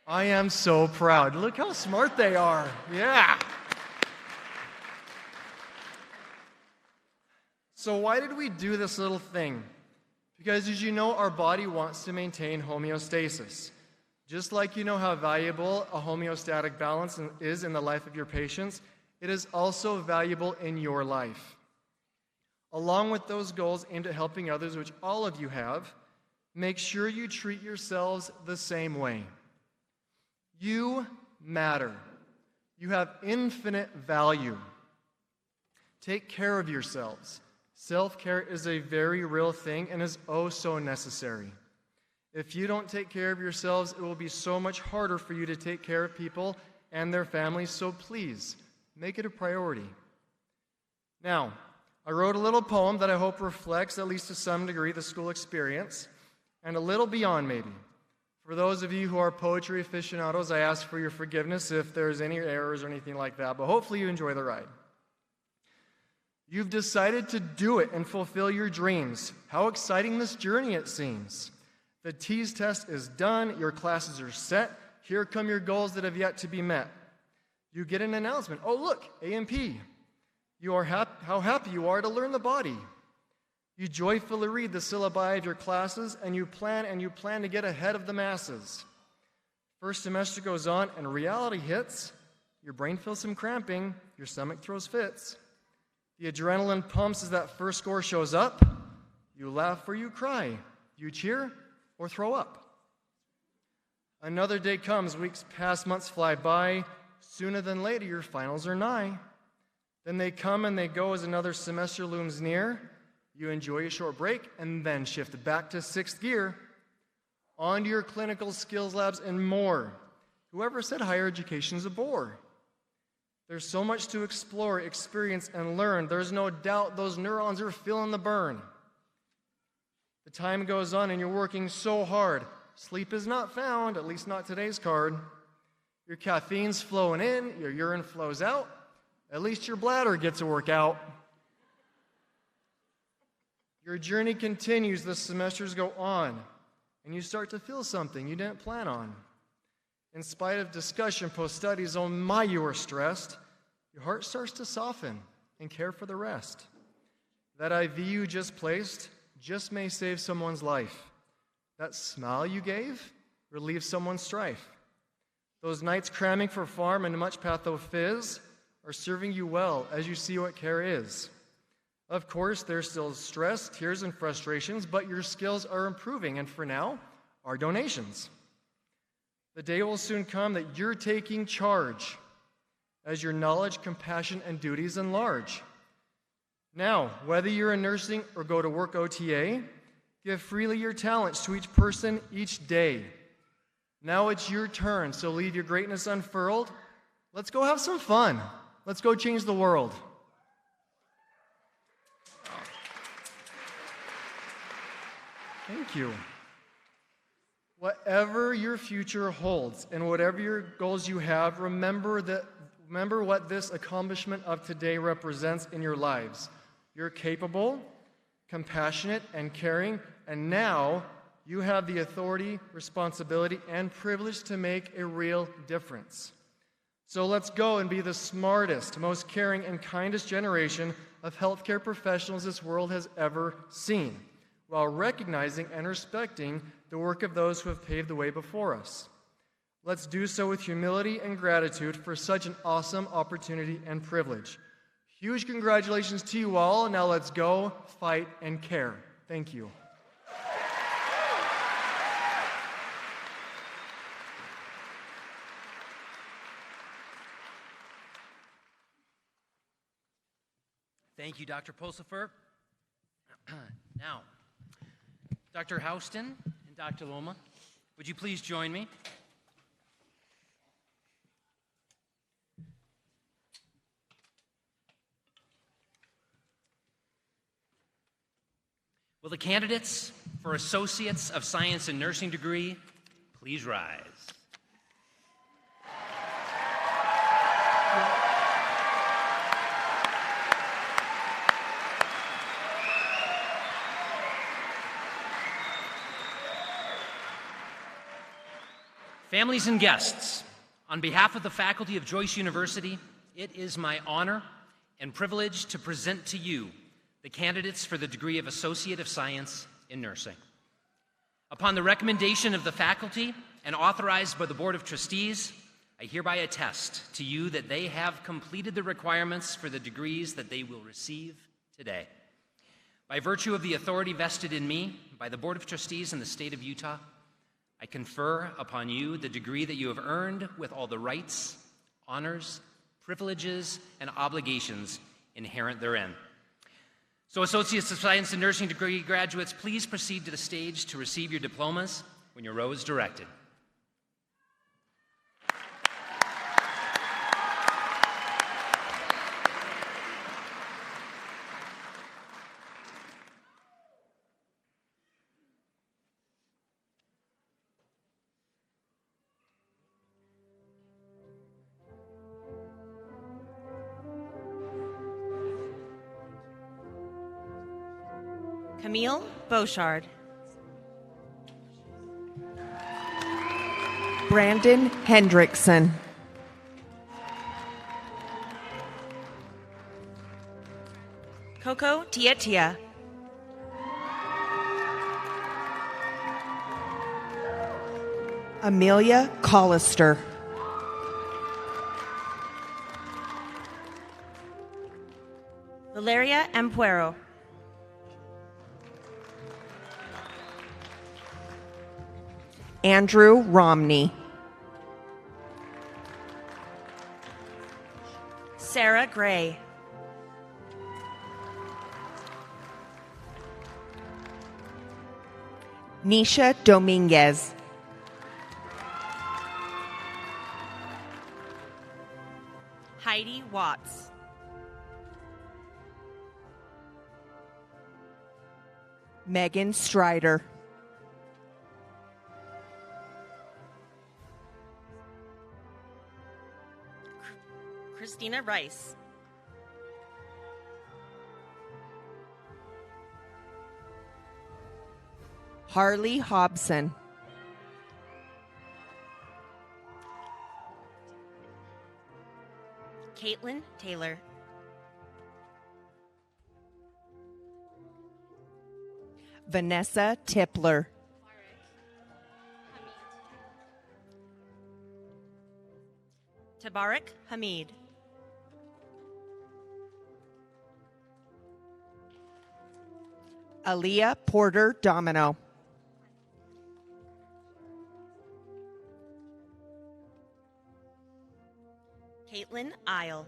I am so proud. Look how smart they are. Yeah. So why did we do this little thing? Because as you know, our body wants to maintain homeostasis. Just like you know how valuable a homeostatic balance is in the life of your patients, it is also valuable in your life. Along with those goals aimed at helping others, which all of you have, make sure you treat yourselves the same way. You matter. You have infinite value. Take care of yourselves. Self-care is a very real thing and is oh so necessary. If you don't take care of yourselves, it will be so much harder for you to take care of people and their families, so please, make it a priority. Now, I wrote a little poem that I hope reflects, at least to some degree, the school experience, and a little beyond maybe. For those of you who are poetry aficionados, I ask for your forgiveness if there's any errors or anything like that, but hopefully you enjoy the ride. You've decided to do it and fulfill your dreams. How exciting this journey it seems. The TEAS test is done, your classes are set, here come your goals that have yet to be met. You get an announcement, oh look, A&P. You are how happy you are to learn the body. You joyfully read the syllabi of your classes and you plan to get ahead of the masses. First semester goes on and reality hits. Your brain feels some cramping, your stomach throws fits. The adrenaline pumps as that first score shows up. You laugh or you cry. You cheer or throw up. Another day comes, weeks pass, months fly by. Sooner than later, your finals are nigh. Then they come and they go as another semester looms near. You enjoy a short break and then shift back to 6th gear. On to your clinical skills labs and more. Whoever said higher education is a bore? There's so much to explore, experience, and learn. There's no doubt those neurons are feeling the burn. The time goes on and you're working so hard. Sleep is not found, at least not today's card. Your caffeine's flowing in, your urine flows out. At least your bladder gets a workout. Your journey continues, the semesters go on, and you start to feel something you didn't plan on. In spite of discussion post-studies, oh my, you are stressed. Your heart starts to soften and care for the rest. That IV you just placed just may save someone's life. That smile you gave relieves someone's strife. Those nights cramming for pharm and much patho-phys are serving you well as you see what care is. Of course, there's still stress, tears, and frustrations, but your skills are improving, and for now, our donations. The day will soon come that you're taking charge as your knowledge, compassion, and duties enlarge. Now, whether you're in nursing or go to work OTA, give freely your talents to each person each day. Now it's your turn, so leave your greatness unfurled. Let's go have some fun. Let's go change the world. Thank you. Whatever your future holds and whatever your goals you have, remember what this accomplishment of today represents in your lives. You're capable, compassionate, and caring, and now you have the authority, responsibility, and privilege to make a real difference. So let's go and be the smartest, most caring, and kindest generation of healthcare professionals this world has ever seen, while recognizing and respecting the work of those who have paved the way before us. Let's do so with humility and gratitude for such an awesome opportunity and privilege. Huge congratulations to you all. Now let's go, fight, and care. Thank you. Thank you, Dr. Pulsifer. Now, Dr. Houston and Dr. Loma, would you please join me? Will the candidates for Associates of Science in Nursing degree please rise? Families and guests, on behalf of the faculty of Joyce University, it is my honor and privilege to present to you the candidates for the degree of Associate of Science in Nursing. Upon the recommendation of the faculty and authorized by the Board of Trustees, I hereby attest to you that they have completed the requirements for the degrees that they will receive today. By virtue of the authority vested in me by the Board of Trustees in the state of Utah, I confer upon you the degree that you have earned with all the rights, honors, privileges, and obligations inherent therein. So, Associates of Science in Nursing degree graduates, please proceed to the stage to receive your diplomas when your row is directed. Camille Beauchard. Brandon Hendrickson. Coco Tietia. Amelia Collister. Valeria Ampuero. Andrew Romney. Sarah Gray. Nisha Dominguez. Heidi Watts. Megan Strider. Christina Rice. Harley Hobson. Caitlin Taylor. Vanessa Tipler. Tabarak Hamid. Aaliyah Porter Domino. Caitlin Isle.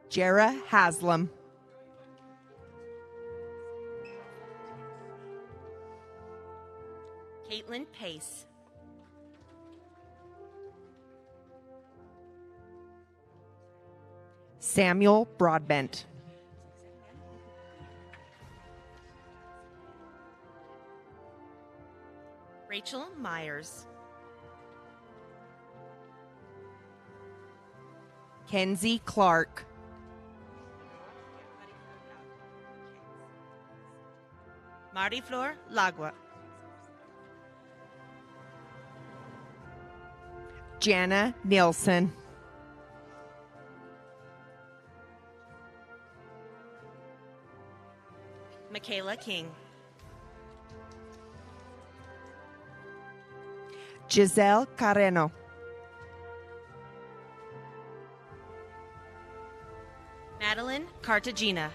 Jara Haslam. Caitlin Pace. Samuel Broadbent. Rachel Myers. Kenzie Clark. Mariflor Lagua. Jana Nielsen. Michaela King. Giselle Carreno. Madeline Cartagena.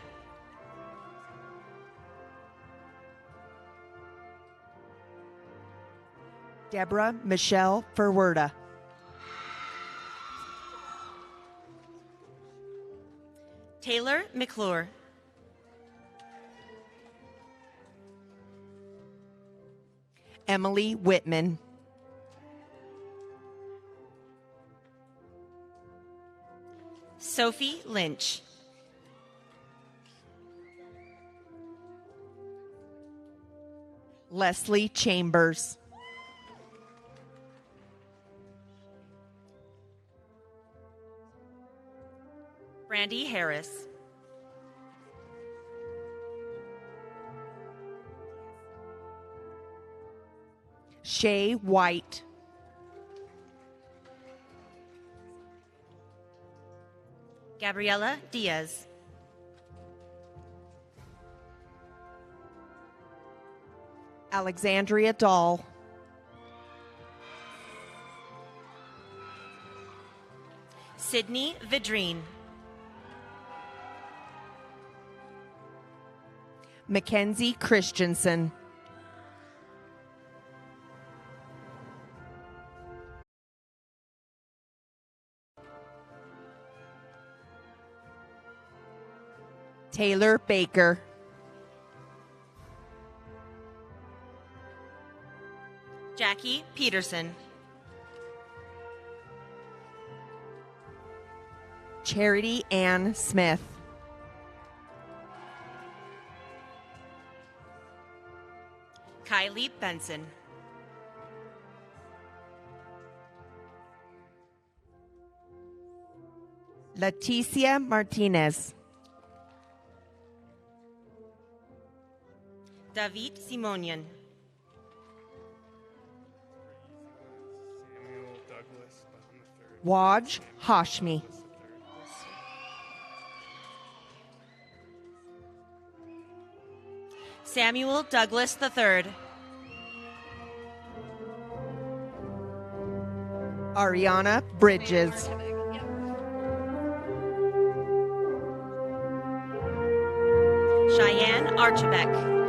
Deborah Michelle Ferwerda. Taylor McClure. Emily Whitman. Sophie Lynch. Leslie Chambers. Brandy Harris. Shay White. Gabriela Diaz. Alexandria Dahl. Sydney Vidrine. Mackenzie Christensen. Taylor Baker. Jackie Peterson. Charity Ann Smith. Kylie Benson. Leticia Martinez. David Simonian. Waj Hashmi. Samuel Douglas III. Ariana Bridges. Cheyenne Archibek.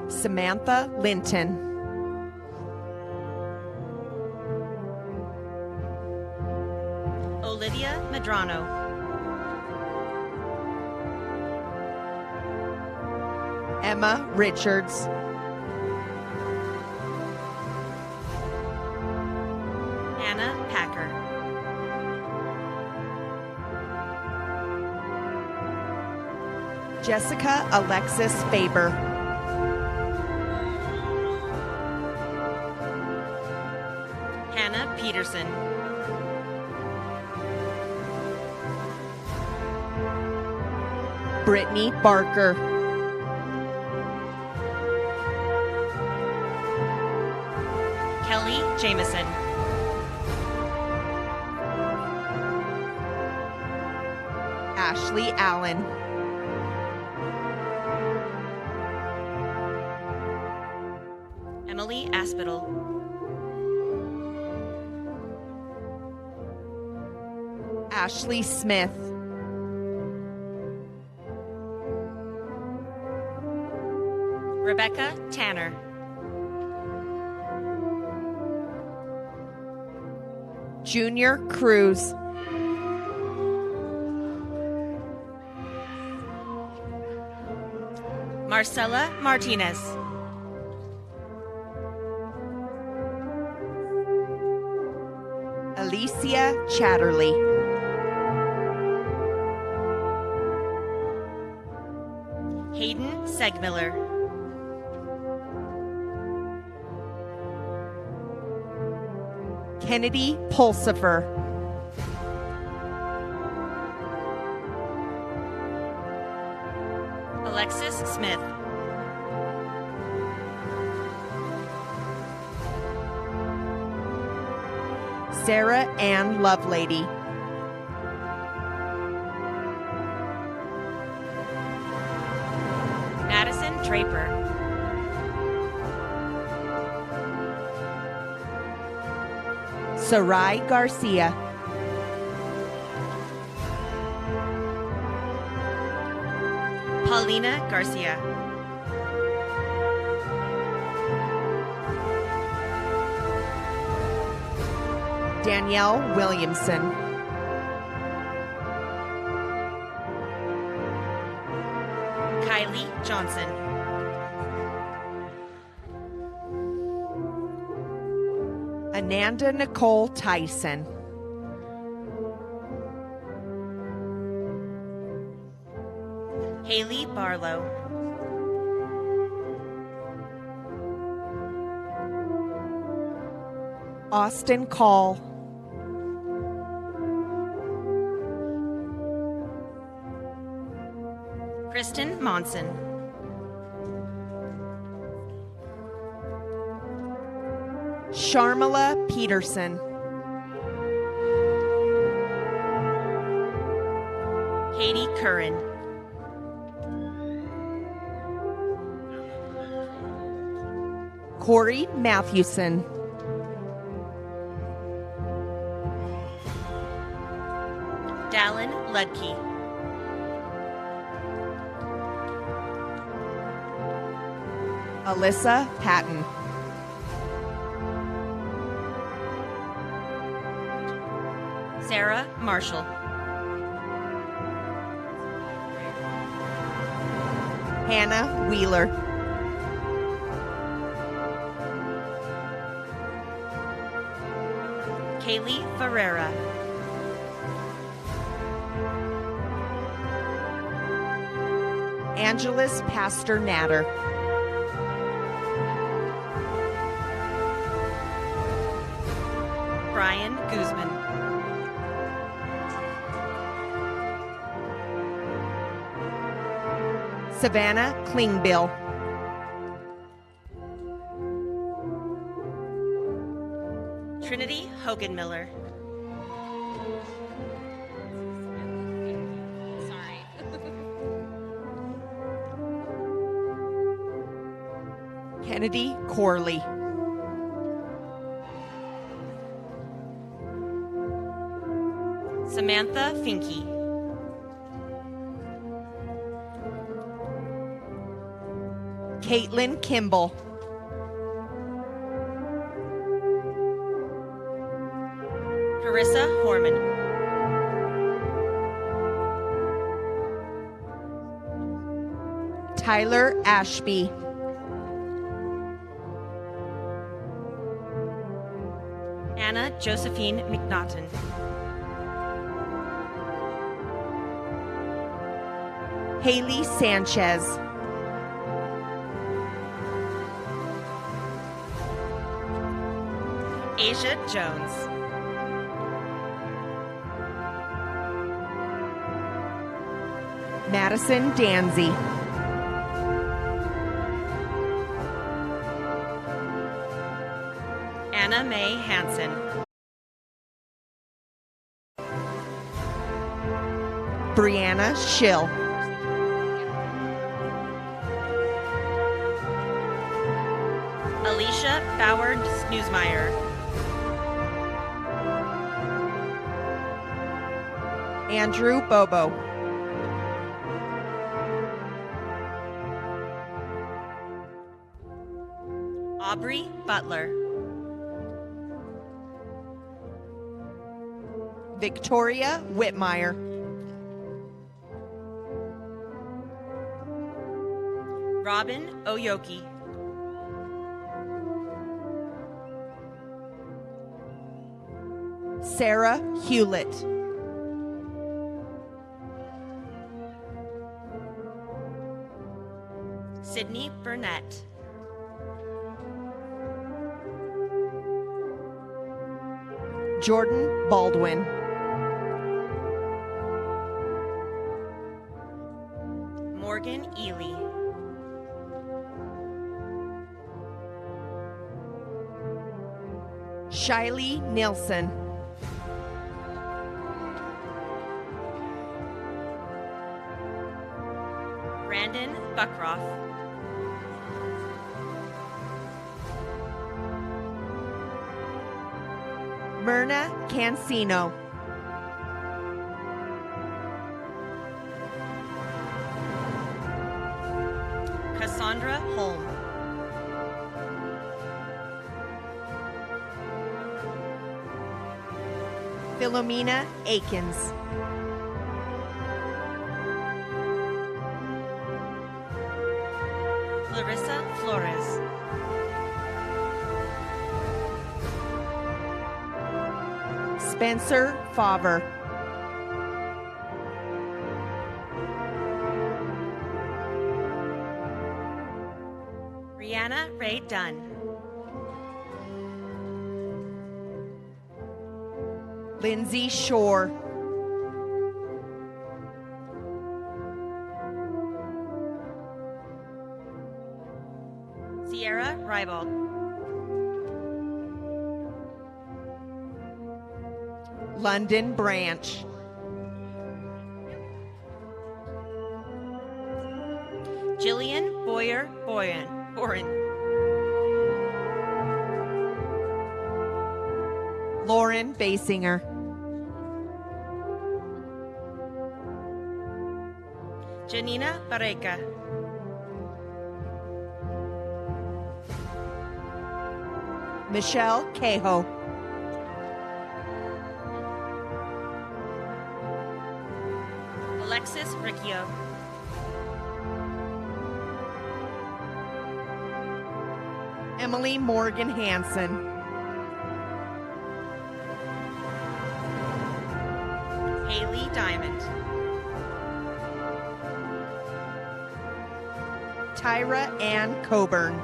Samantha Linton. Olivia Medrano. Emma Richards. Anna Packer. Jessica Alexis Faber. Hannah Peterson. Brittany Barker. Kelly Jameson. Ashley Allen. Emily Aspidal. Ashley Smith. Rebecca Tanner. Junior Cruz. Marcela Martinez. Alicia Chatterley. Hayden Segmiller. Kennedy Pulsifer. Alexis Smith. Sarah Ann Lovelady. Madison Draper. Sarai Garcia. Paulina Garcia. Danielle Williamson. Kylie Johnson. Ananda Nicole Tyson. Haley Barlow. Austin Call. Kristen Monson. Sharmila Peterson. Katie Curran. Corey Mathewson. Dallin Ludke. Alyssa Patton. Sarah Marshall. Hannah Wheeler. Kaylee Ferreira. Angeles Pastor Natter. Brian Guzman. Savannah Klingbill. Trinity Hogan Miller. Kennedy Corley. Samantha Finke. Caitlin Kimball. Carissa Horman. Tyler Ashby. Anna Josephine McNaughton. Haley Sanchez. Asia Jones. Madison Danzy. Anna Mae Hansen. Brianna Schill. Alicia Bauer Snoozmeyer. Andrew Bobo. Aubrey Butler. Victoria Whitmire. Robin Oyoki. Sarah Hewlett. Sydney Burnett. Jordan Baldwin. Morgan Ely. Shiley Nilsson. Brandon Buckroff. Myrna Cancino. Cassandra Holm. Philomena Akins. Clarissa Flores. Spencer Favre. Brianna Ray Dunn. Lindsay Shore. Sierra Rybald. London Branch. Jillian Boyer Boren. Lauren Basinger. Janina Barreca. Michelle Cahoe. Alexis Riccio. Emily Morgan Hansen. Haley Diamond. Tyra Ann Coburn.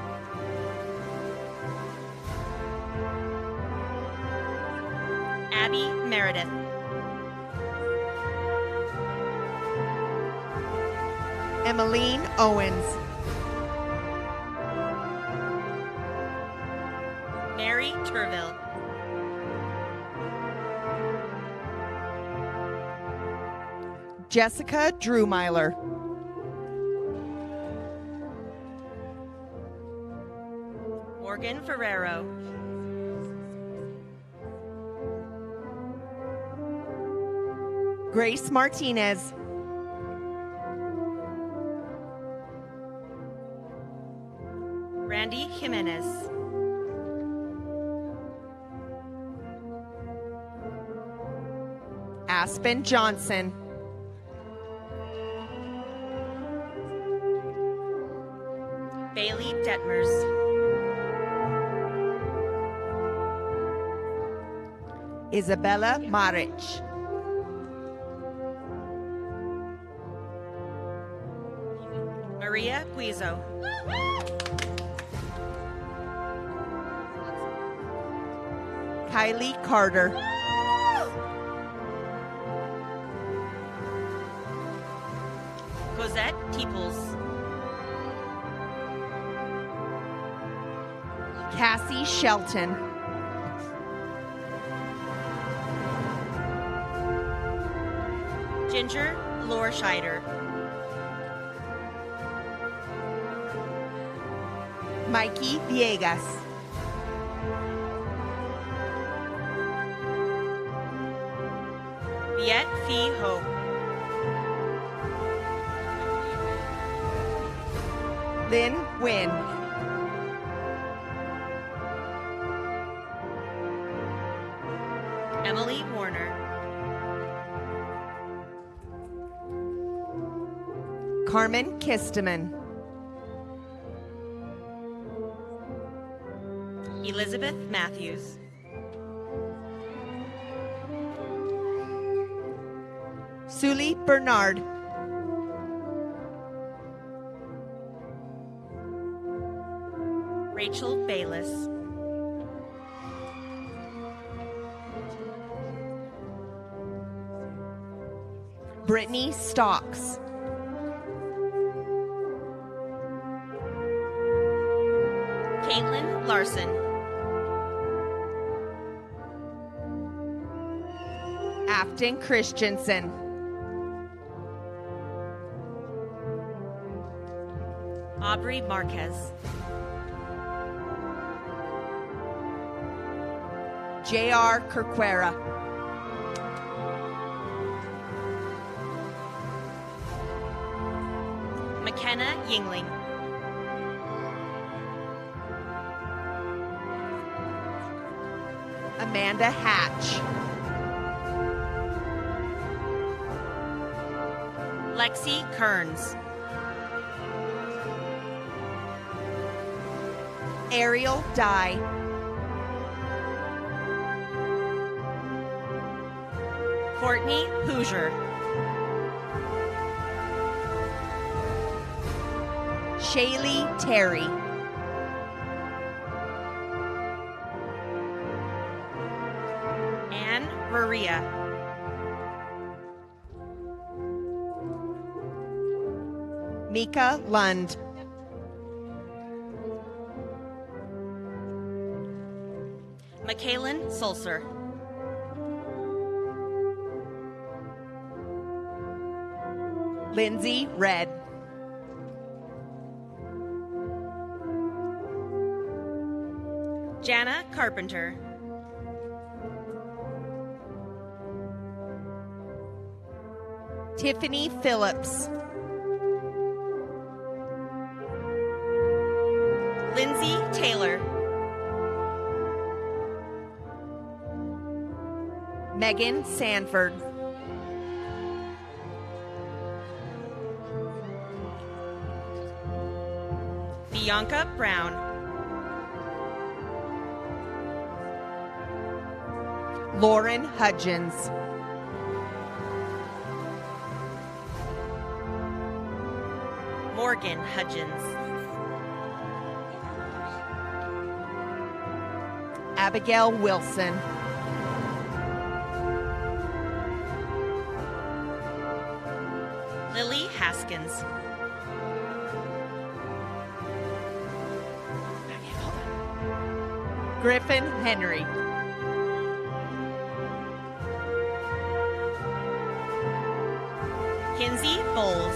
Abby Meredith. Emmeline Owens. Mary Turville. Jessica Drewmeiler. Morgan Ferrero. Grace Martinez. Randy Jimenez. Aspen Johnson. Bailey Detmers. Isabella Maric. Maria Guizo. Kylie Carter. Cosette Teeples. Cassie Shelton. Ginger Lorscheider. Mikey Viegas. Viet Phi Ho. Lynn Wynn. Emily Warner. Carmen Kisteman. Elizabeth Matthews. Sully Bernard. Rachel Bayless. Brittany Stocks. Caitlin Larson. Afton Christensen. Aubrey Marquez. J.R. Kirquera. McKenna Yingling. Amanda Hatch. Lexi Kearns. Ariel Dye. Courtney Hoosier. Shaylee Terry. Anne Maria. Mika Lund. Michaelin Sulcer. Lindsay Red. Jana Carpenter. Tiffany Phillips. Lindsay Taylor. Megan Sanford. Bianca Brown. Lauren Hudgens. Morgan Hudgens. Abigail Wilson. Lily Haskins. Griffin Henry. Kinsey Bowles.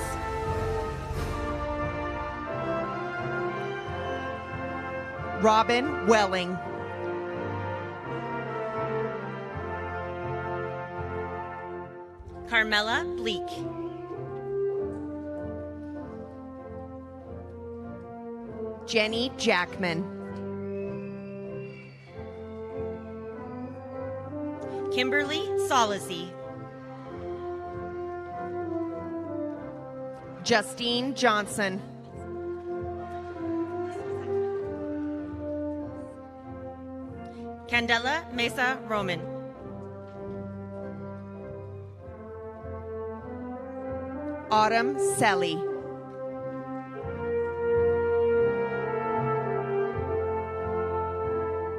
Robin Welling. Carmela Bleak. Jenny Jackman. Kimberly Solacey. Justine Johnson. Candela Mesa Roman. Autumn Selly.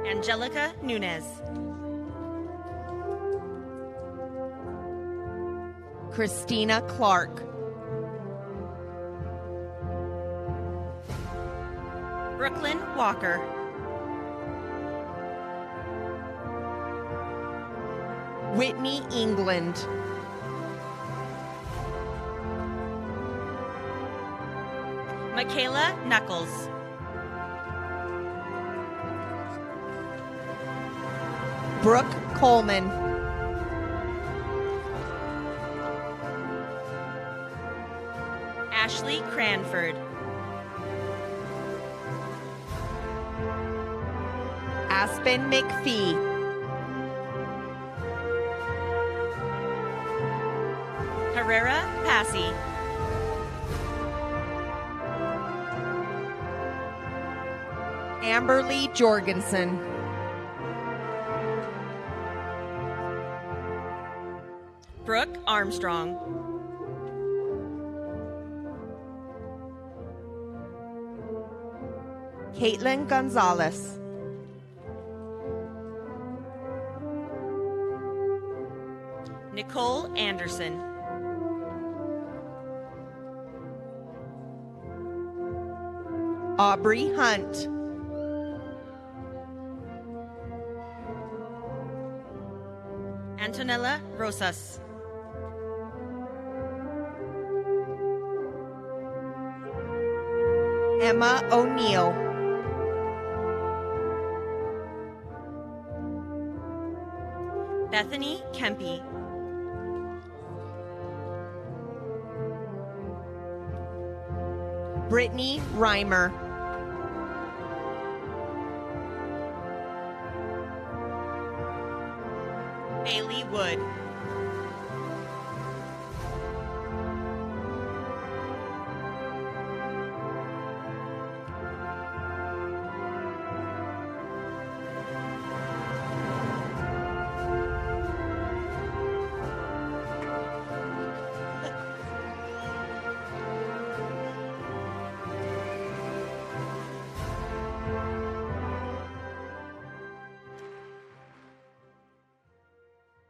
Angelica Nunez. Christina Clark. Brooklyn Walker. Whitney England. Michaela Knuckles. Brooke Coleman. Ashley Cranford. Aspen McPhee. Herrera Passy. Amberly Jorgensen. Brooke Armstrong. Caitlin Gonzalez. Nicole Anderson. Aubrey Hunt. Antonella Rosas. Emma O'Neill. Bethany Kempe. Brittany Reimer. Bailey Wood.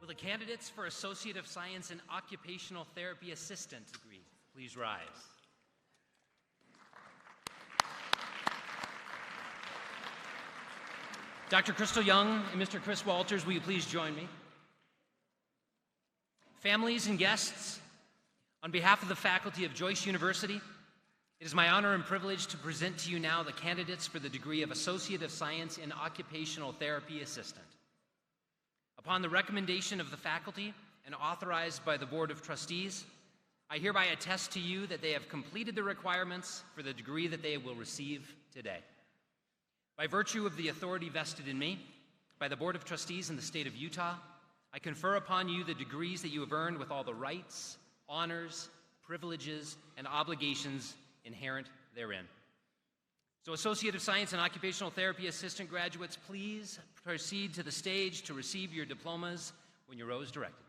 Will the candidates for Associate of Science in Occupational Therapy Assistant degree please rise? Dr. Crystal Young and Mr. Chris Walters, will you please join me? Families and guests, On behalf of the faculty of Joyce University, it is my honor and privilege to present to you now the candidates for the degree of Associate of Science in Occupational Therapy Assistant. Upon the recommendation of the faculty and authorized by the Board of Trustees, I hereby attest to you that they have completed the requirements for the degree that they will receive today. By virtue of the authority vested in me by the Board of Trustees in the state of Utah, I confer upon you the degrees that you have earned with all the rights, honors, privileges, and obligations inherent therein. So Associate of Science and Occupational Therapy Assistant graduates, please proceed to the stage to receive your diplomas when your row is directed.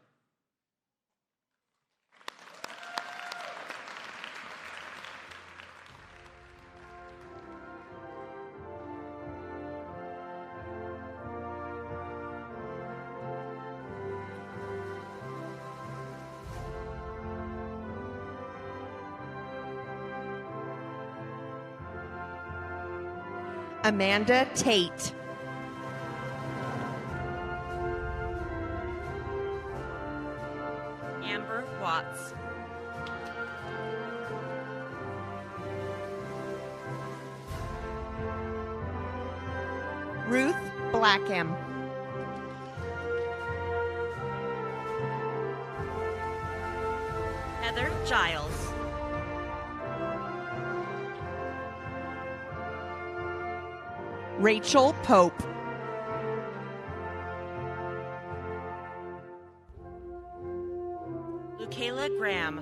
Amanda Tate. Amber Watts. Ruth Blackham. Heather Giles. Rachel Pope. Lucayla Graham.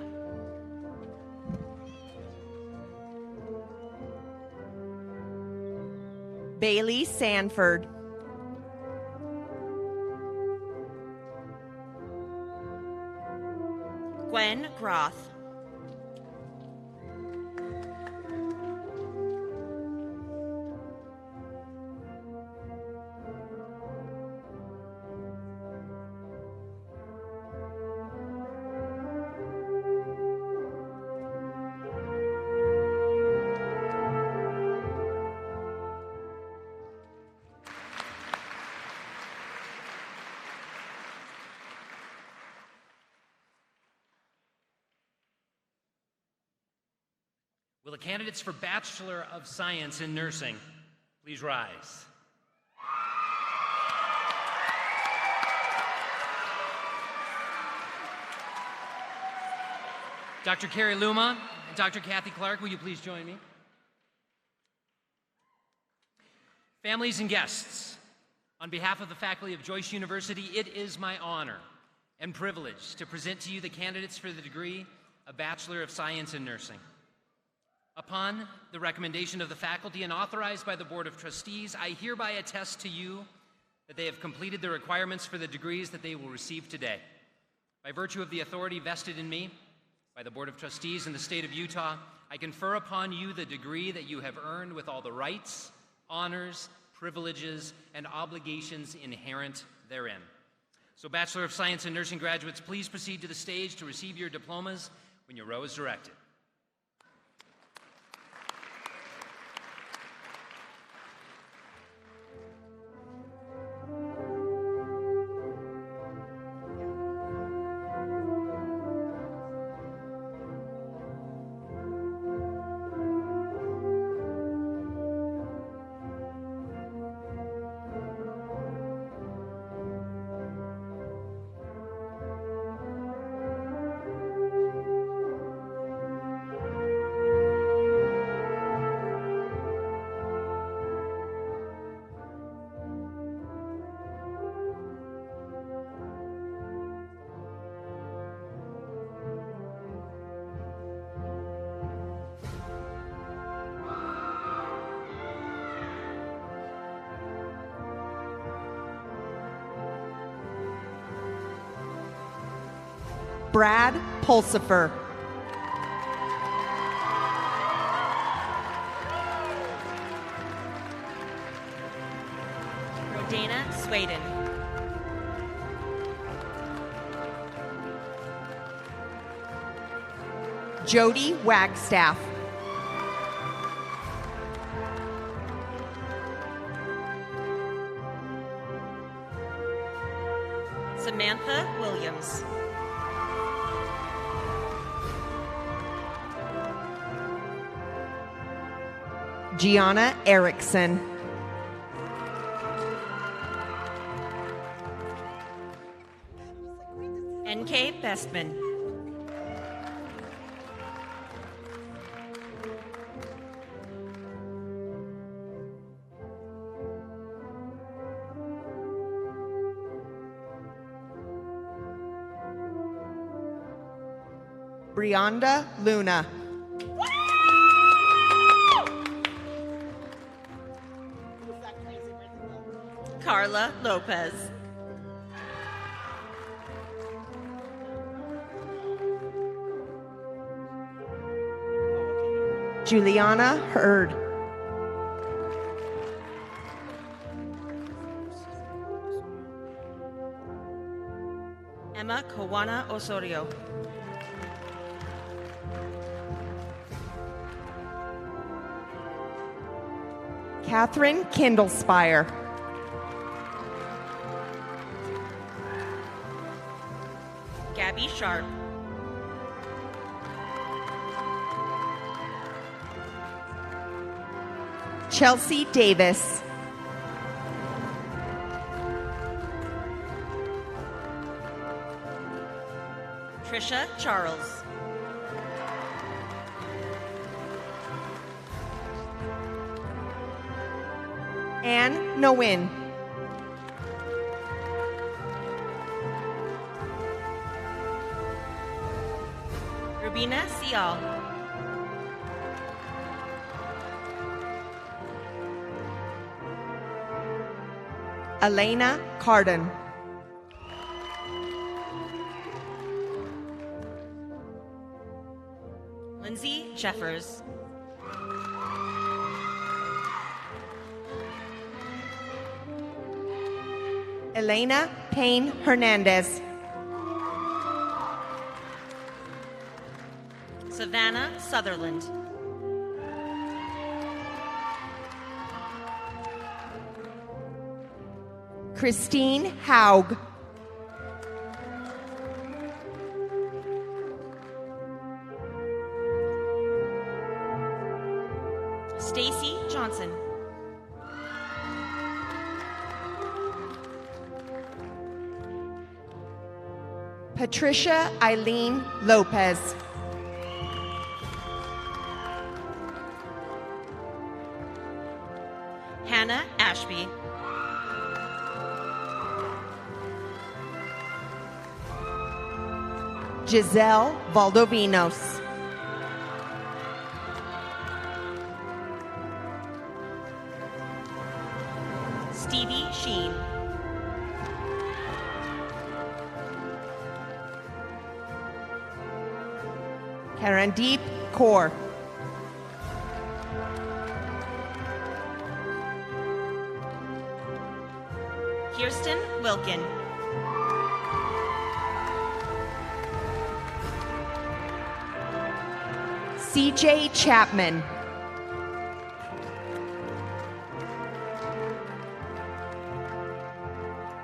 Bailey Sanford. Gwen Groth. Will the candidates for Bachelor of Science in Nursing please rise? Dr. Carrie Luma and Dr. Kathy Clark, will you please join me? Families and guests, on behalf of the faculty of Joyce University, it is my honor and privilege to present to you the candidates for the degree of Bachelor of Science in Nursing. Upon the recommendation of the faculty and authorized by the Board of Trustees, I hereby attest to you that they have completed the requirements for the degrees that they will receive today. By virtue of the authority vested in me by the Board of Trustees in the state of Utah, I confer upon you the degree that you have earned with all the rights, honors, privileges, and obligations inherent therein. So Bachelor of Science in Nursing graduates, please proceed to the stage to receive your diplomas when your row is directed. Brad Pulsifer. Rodana Swaden. Jody Wagstaff. Samantha Williams. Gianna Erickson. N.K. Bestman. Brianda Luna. Carla Lopez. Juliana Hurd. Emma Kawana Osorio. Catherine Kindlespire. Gabby Sharp. Chelsea Davis. Trisha Charles. Anne Nguyen. Rubina Sial. Elena Carden. Lindsay Jeffers. Elena Payne Hernandez. Savannah Sutherland. Christine Haug. Stacy Johnson. Patricia Eileen Lopez. Hannah Ashby. Giselle Valdovinos. Stevie Sheen. Karandeep Kaur. Kirsten Wilkin. CJ Chapman.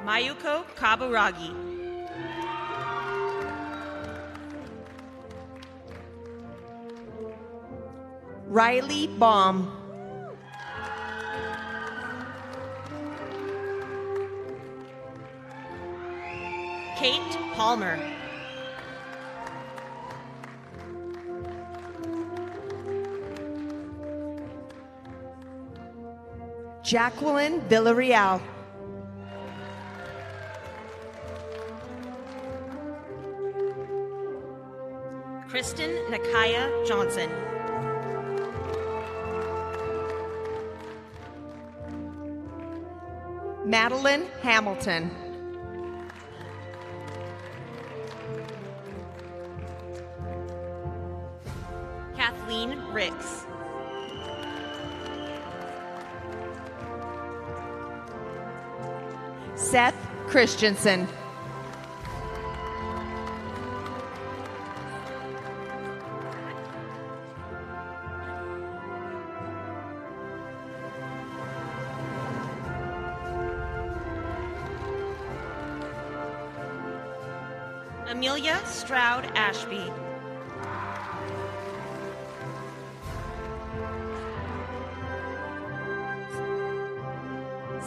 Mayuko Kaburagi. Riley Baum. Kate Palmer. Jacqueline Villarreal. Kristen Nakaya Johnson. Madeline Hamilton. Kathleen Ricks. Seth Christensen. Amelia Stroud Ashby.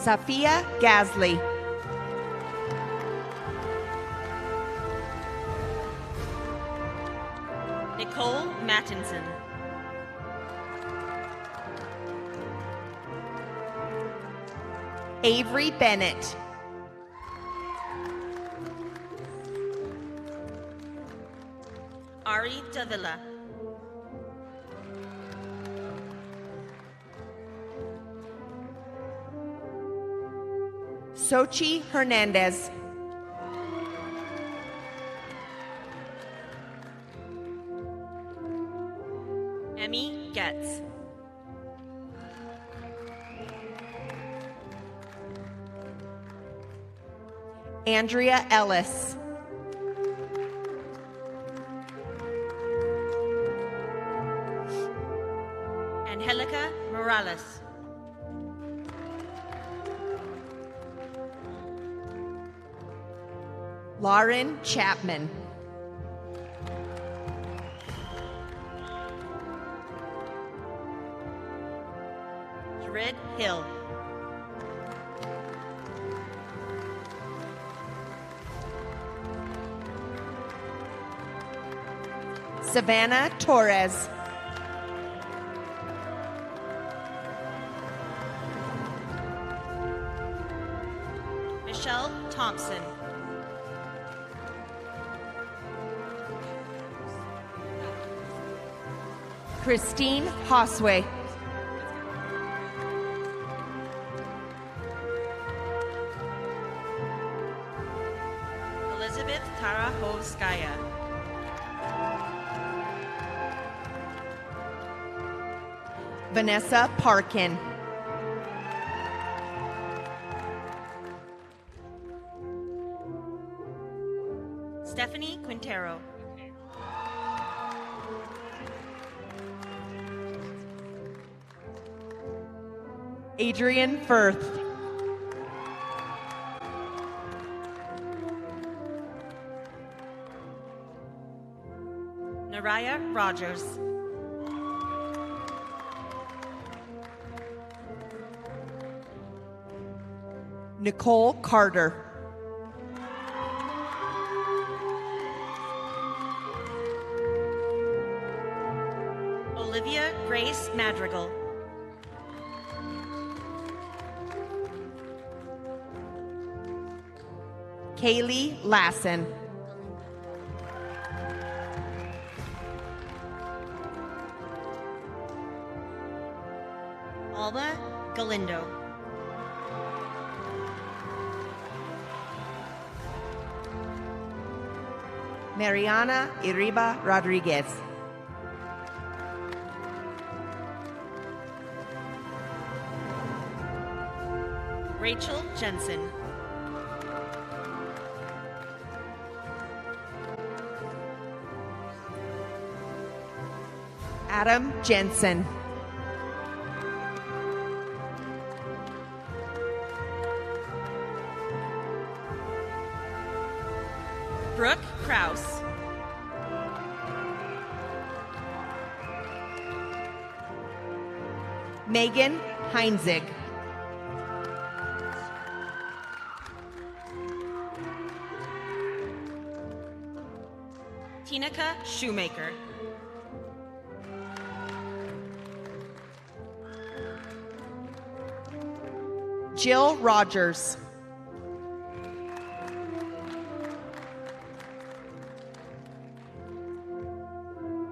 Safia Gasly. Nicole Mattinson. Avery Bennett. Ari Davila. Sochi Hernandez. Emmy Getz. Andrea Ellis. Angelica Morales. Lauren Chapman. Jared Hill. Savannah Torres. Michelle Thompson. Christine Hosway. Elizabeth Tarahovskaya. Vanessa Parkin. Stephanie Quintero. Adrian Firth. Naraya Rogers. Nicole Carter. Olivia Grace Madrigal. Kaylee Lassen. Alma Galindo. Mariana Iriba Rodriguez. Rachel Jensen. Adam Jensen. Brooke Kraus. Megan Heinzig. Tinica Shoemaker. Jill Rogers.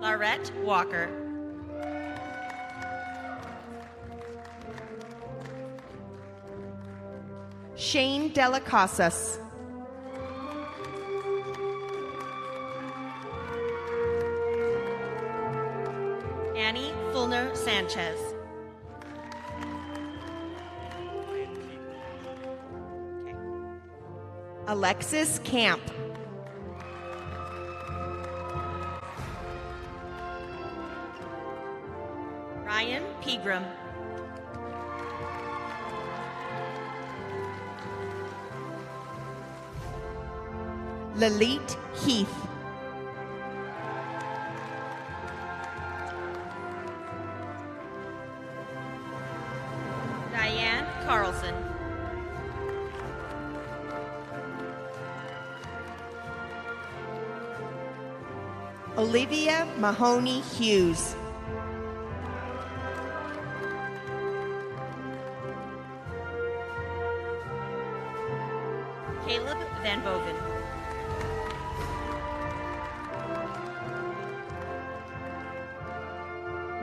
Laurette Walker. Shane Delacasas. Annie Fulner Sanchez. Alexis Camp. Ryan Pegram. Lalit Heath. Diane Carlson. Olivia Mahoney Hughes. Caleb Van Boven.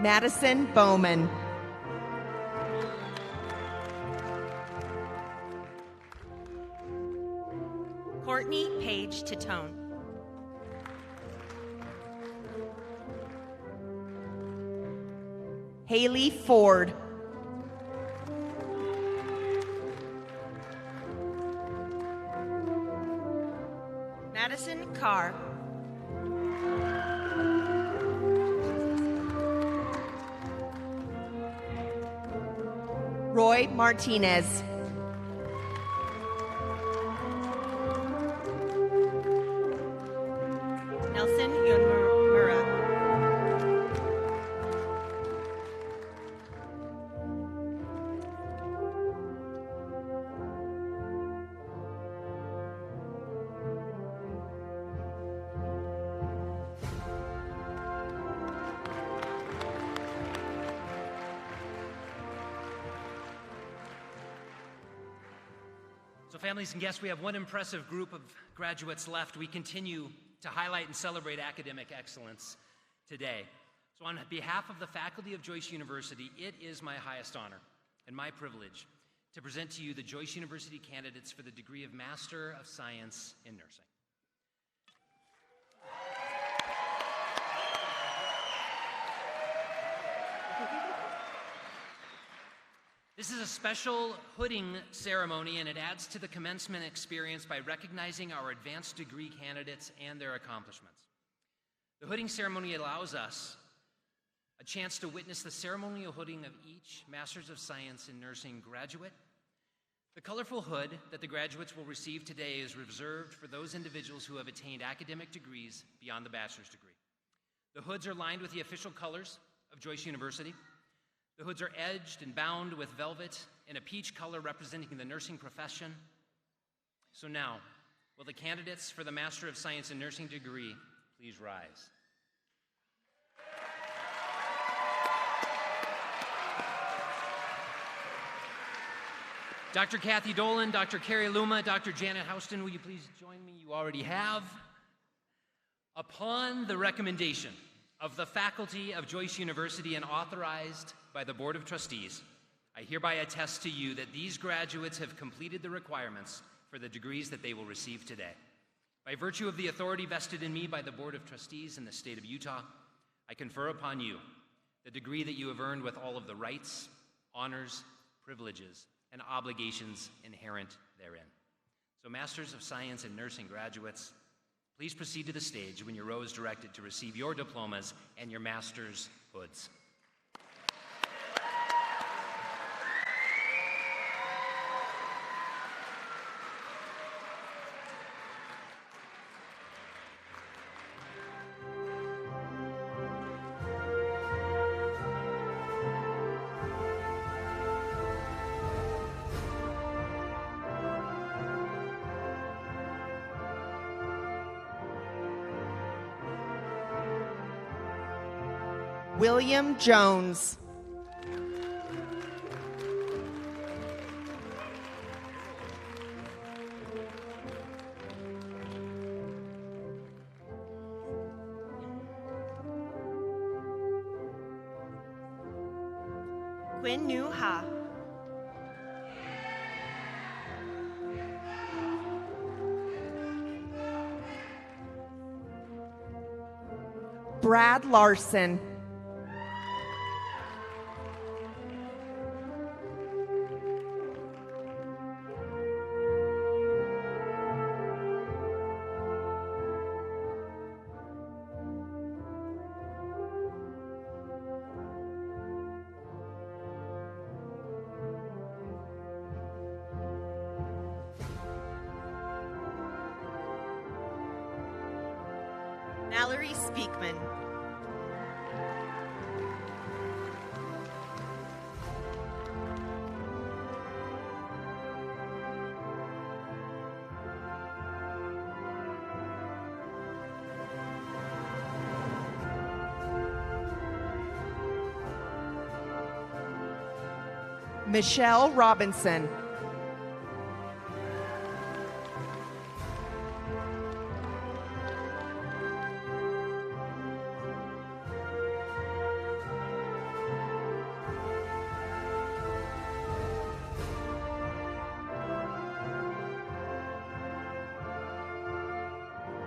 Madison Bowman. Courtney Page Titone. Haley Ford. Madison Carr. Roy Martinez. Nelson Yunmura. So families and guests, we have one impressive group of graduates left. We continue to highlight and celebrate academic excellence today. So on behalf of the faculty of Joyce University, it is my highest honor and my privilege to present to you the Joyce University candidates for the degree of Master of Science in Nursing. This is a special hooding ceremony, and it adds to the commencement experience by recognizing our advanced degree candidates and their accomplishments. The hooding ceremony allows us a chance to witness the ceremonial hooding of each Masters of Science in Nursing graduate. The colorful hood that the graduates will receive today is reserved for those individuals who have attained academic degrees beyond the bachelor's degree. The hoods are lined with the official colors of Joyce University. The hoods are edged and bound with velvet in a peach color representing the nursing profession. So now, will the candidates for the Master of Science in Nursing degree please rise? Dr. Kathy Dolan, Dr. Carrie Luma, Dr. Janet Houston, will you please join me? You already have. Upon the recommendation of the faculty of Joyce University and authorized by the Board of Trustees, I hereby attest to you that these graduates have completed the requirements for the degrees that they will receive today. By virtue of the authority vested in me by the Board of Trustees in the state of Utah, I confer upon you the degree that you have earned with all of the rights, honors, privileges, and obligations inherent therein. So Masters of Science in Nursing graduates, please proceed to the stage when your row is directed to receive your diplomas and your master's hoods. William Jones. Quinn Nu Ha. Brad Larson. Mallory Speakman. Michelle Robinson.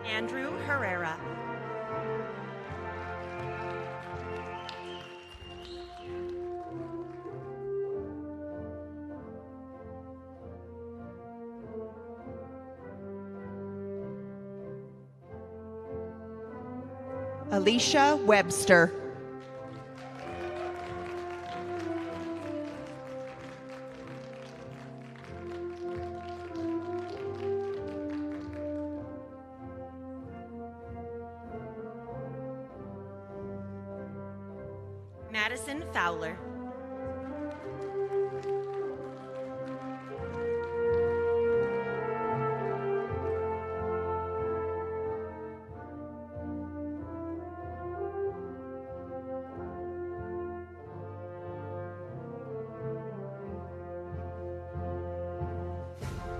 Andrew Herrera. Alicia Webster. Madison Fowler.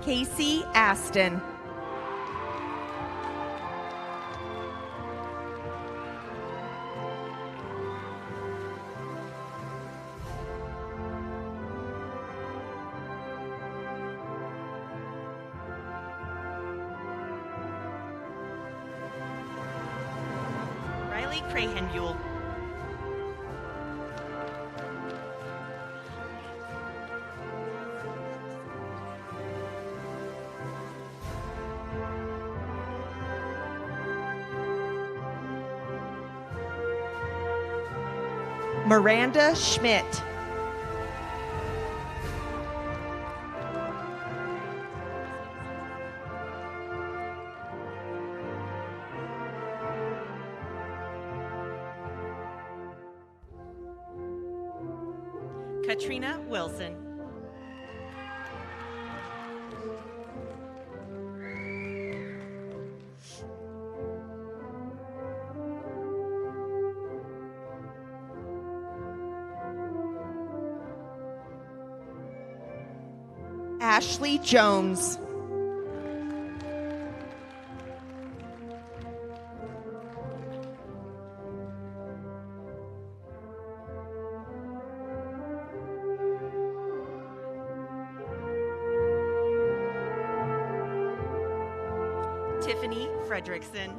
Casey Aston. Riley Crahenbuell. Miranda Schmidt. Katrina Wilson. Ashley Jones. Tiffany Fredrickson.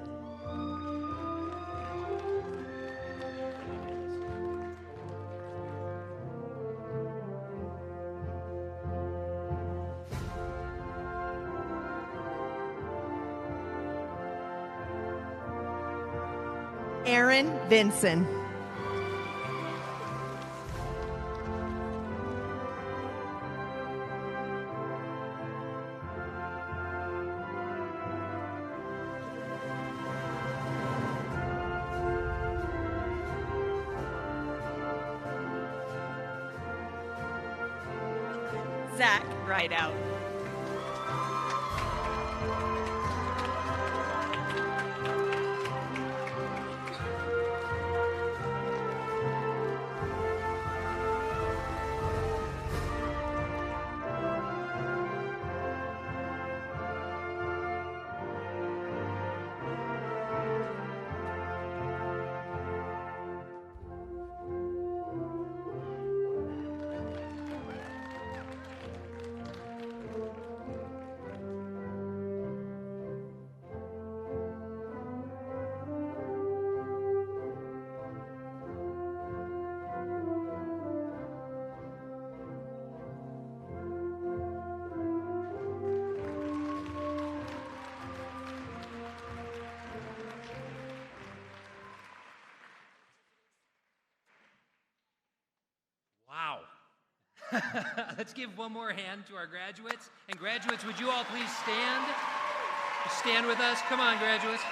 Aaron Vinson. Zach Rideout. Wow. Let's give one more hand to our graduates. And graduates, would you all please stand? Stand with us. Come on, graduates.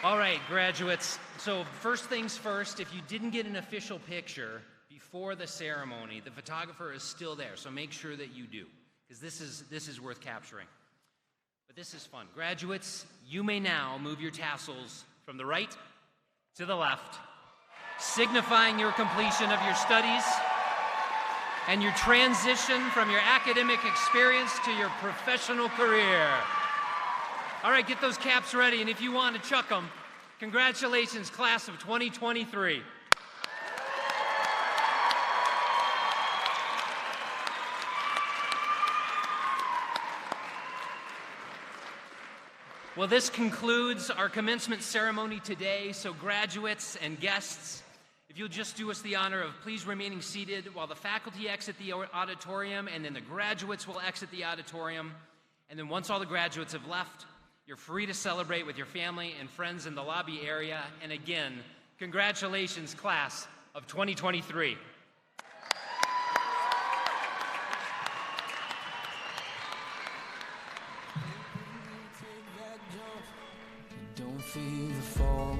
All right, graduates. So first things first, if you didn't get an official picture before the ceremony, the photographer is still there, so make sure that you do. because this is worth capturing. But this is fun. Graduates, you may now move your tassels from the right to the left, signifying your completion of your studies and your transition from your academic experience to your professional career. All right, get those caps ready, and if you want to chuck them, congratulations, class of 2023. Well, this concludes our commencement ceremony today, so graduates and guests, if you'll just do us the honor of please remaining seated while the faculty exit the auditorium, and then the graduates will exit the auditorium. And then once all the graduates have left, you're free to celebrate with your family and friends in the lobby area. And again, congratulations, class of 2023. Don't feel the fall.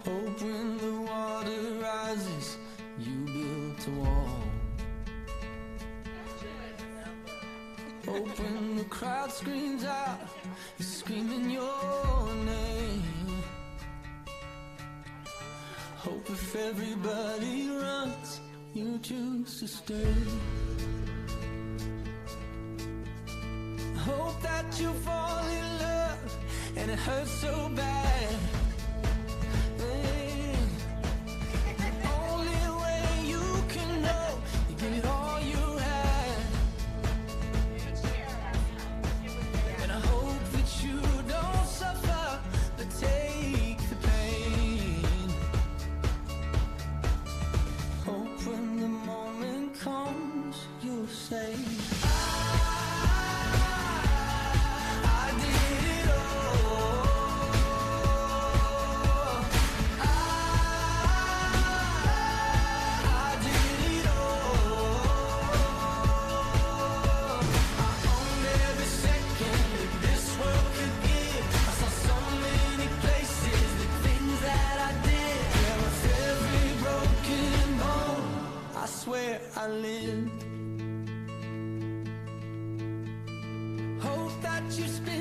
Hope when the water rises, you built a wall. Hope when the crowd screams out, you're screaming your name. Hope if everybody runs, you choose to stay. Hope that you fall in love and it hurts so bad. The only way you can know, you give it all you had. And I hope that you don't suffer, but take the pain. Hope when the moment comes, you'll say, where I live. Hope that you spend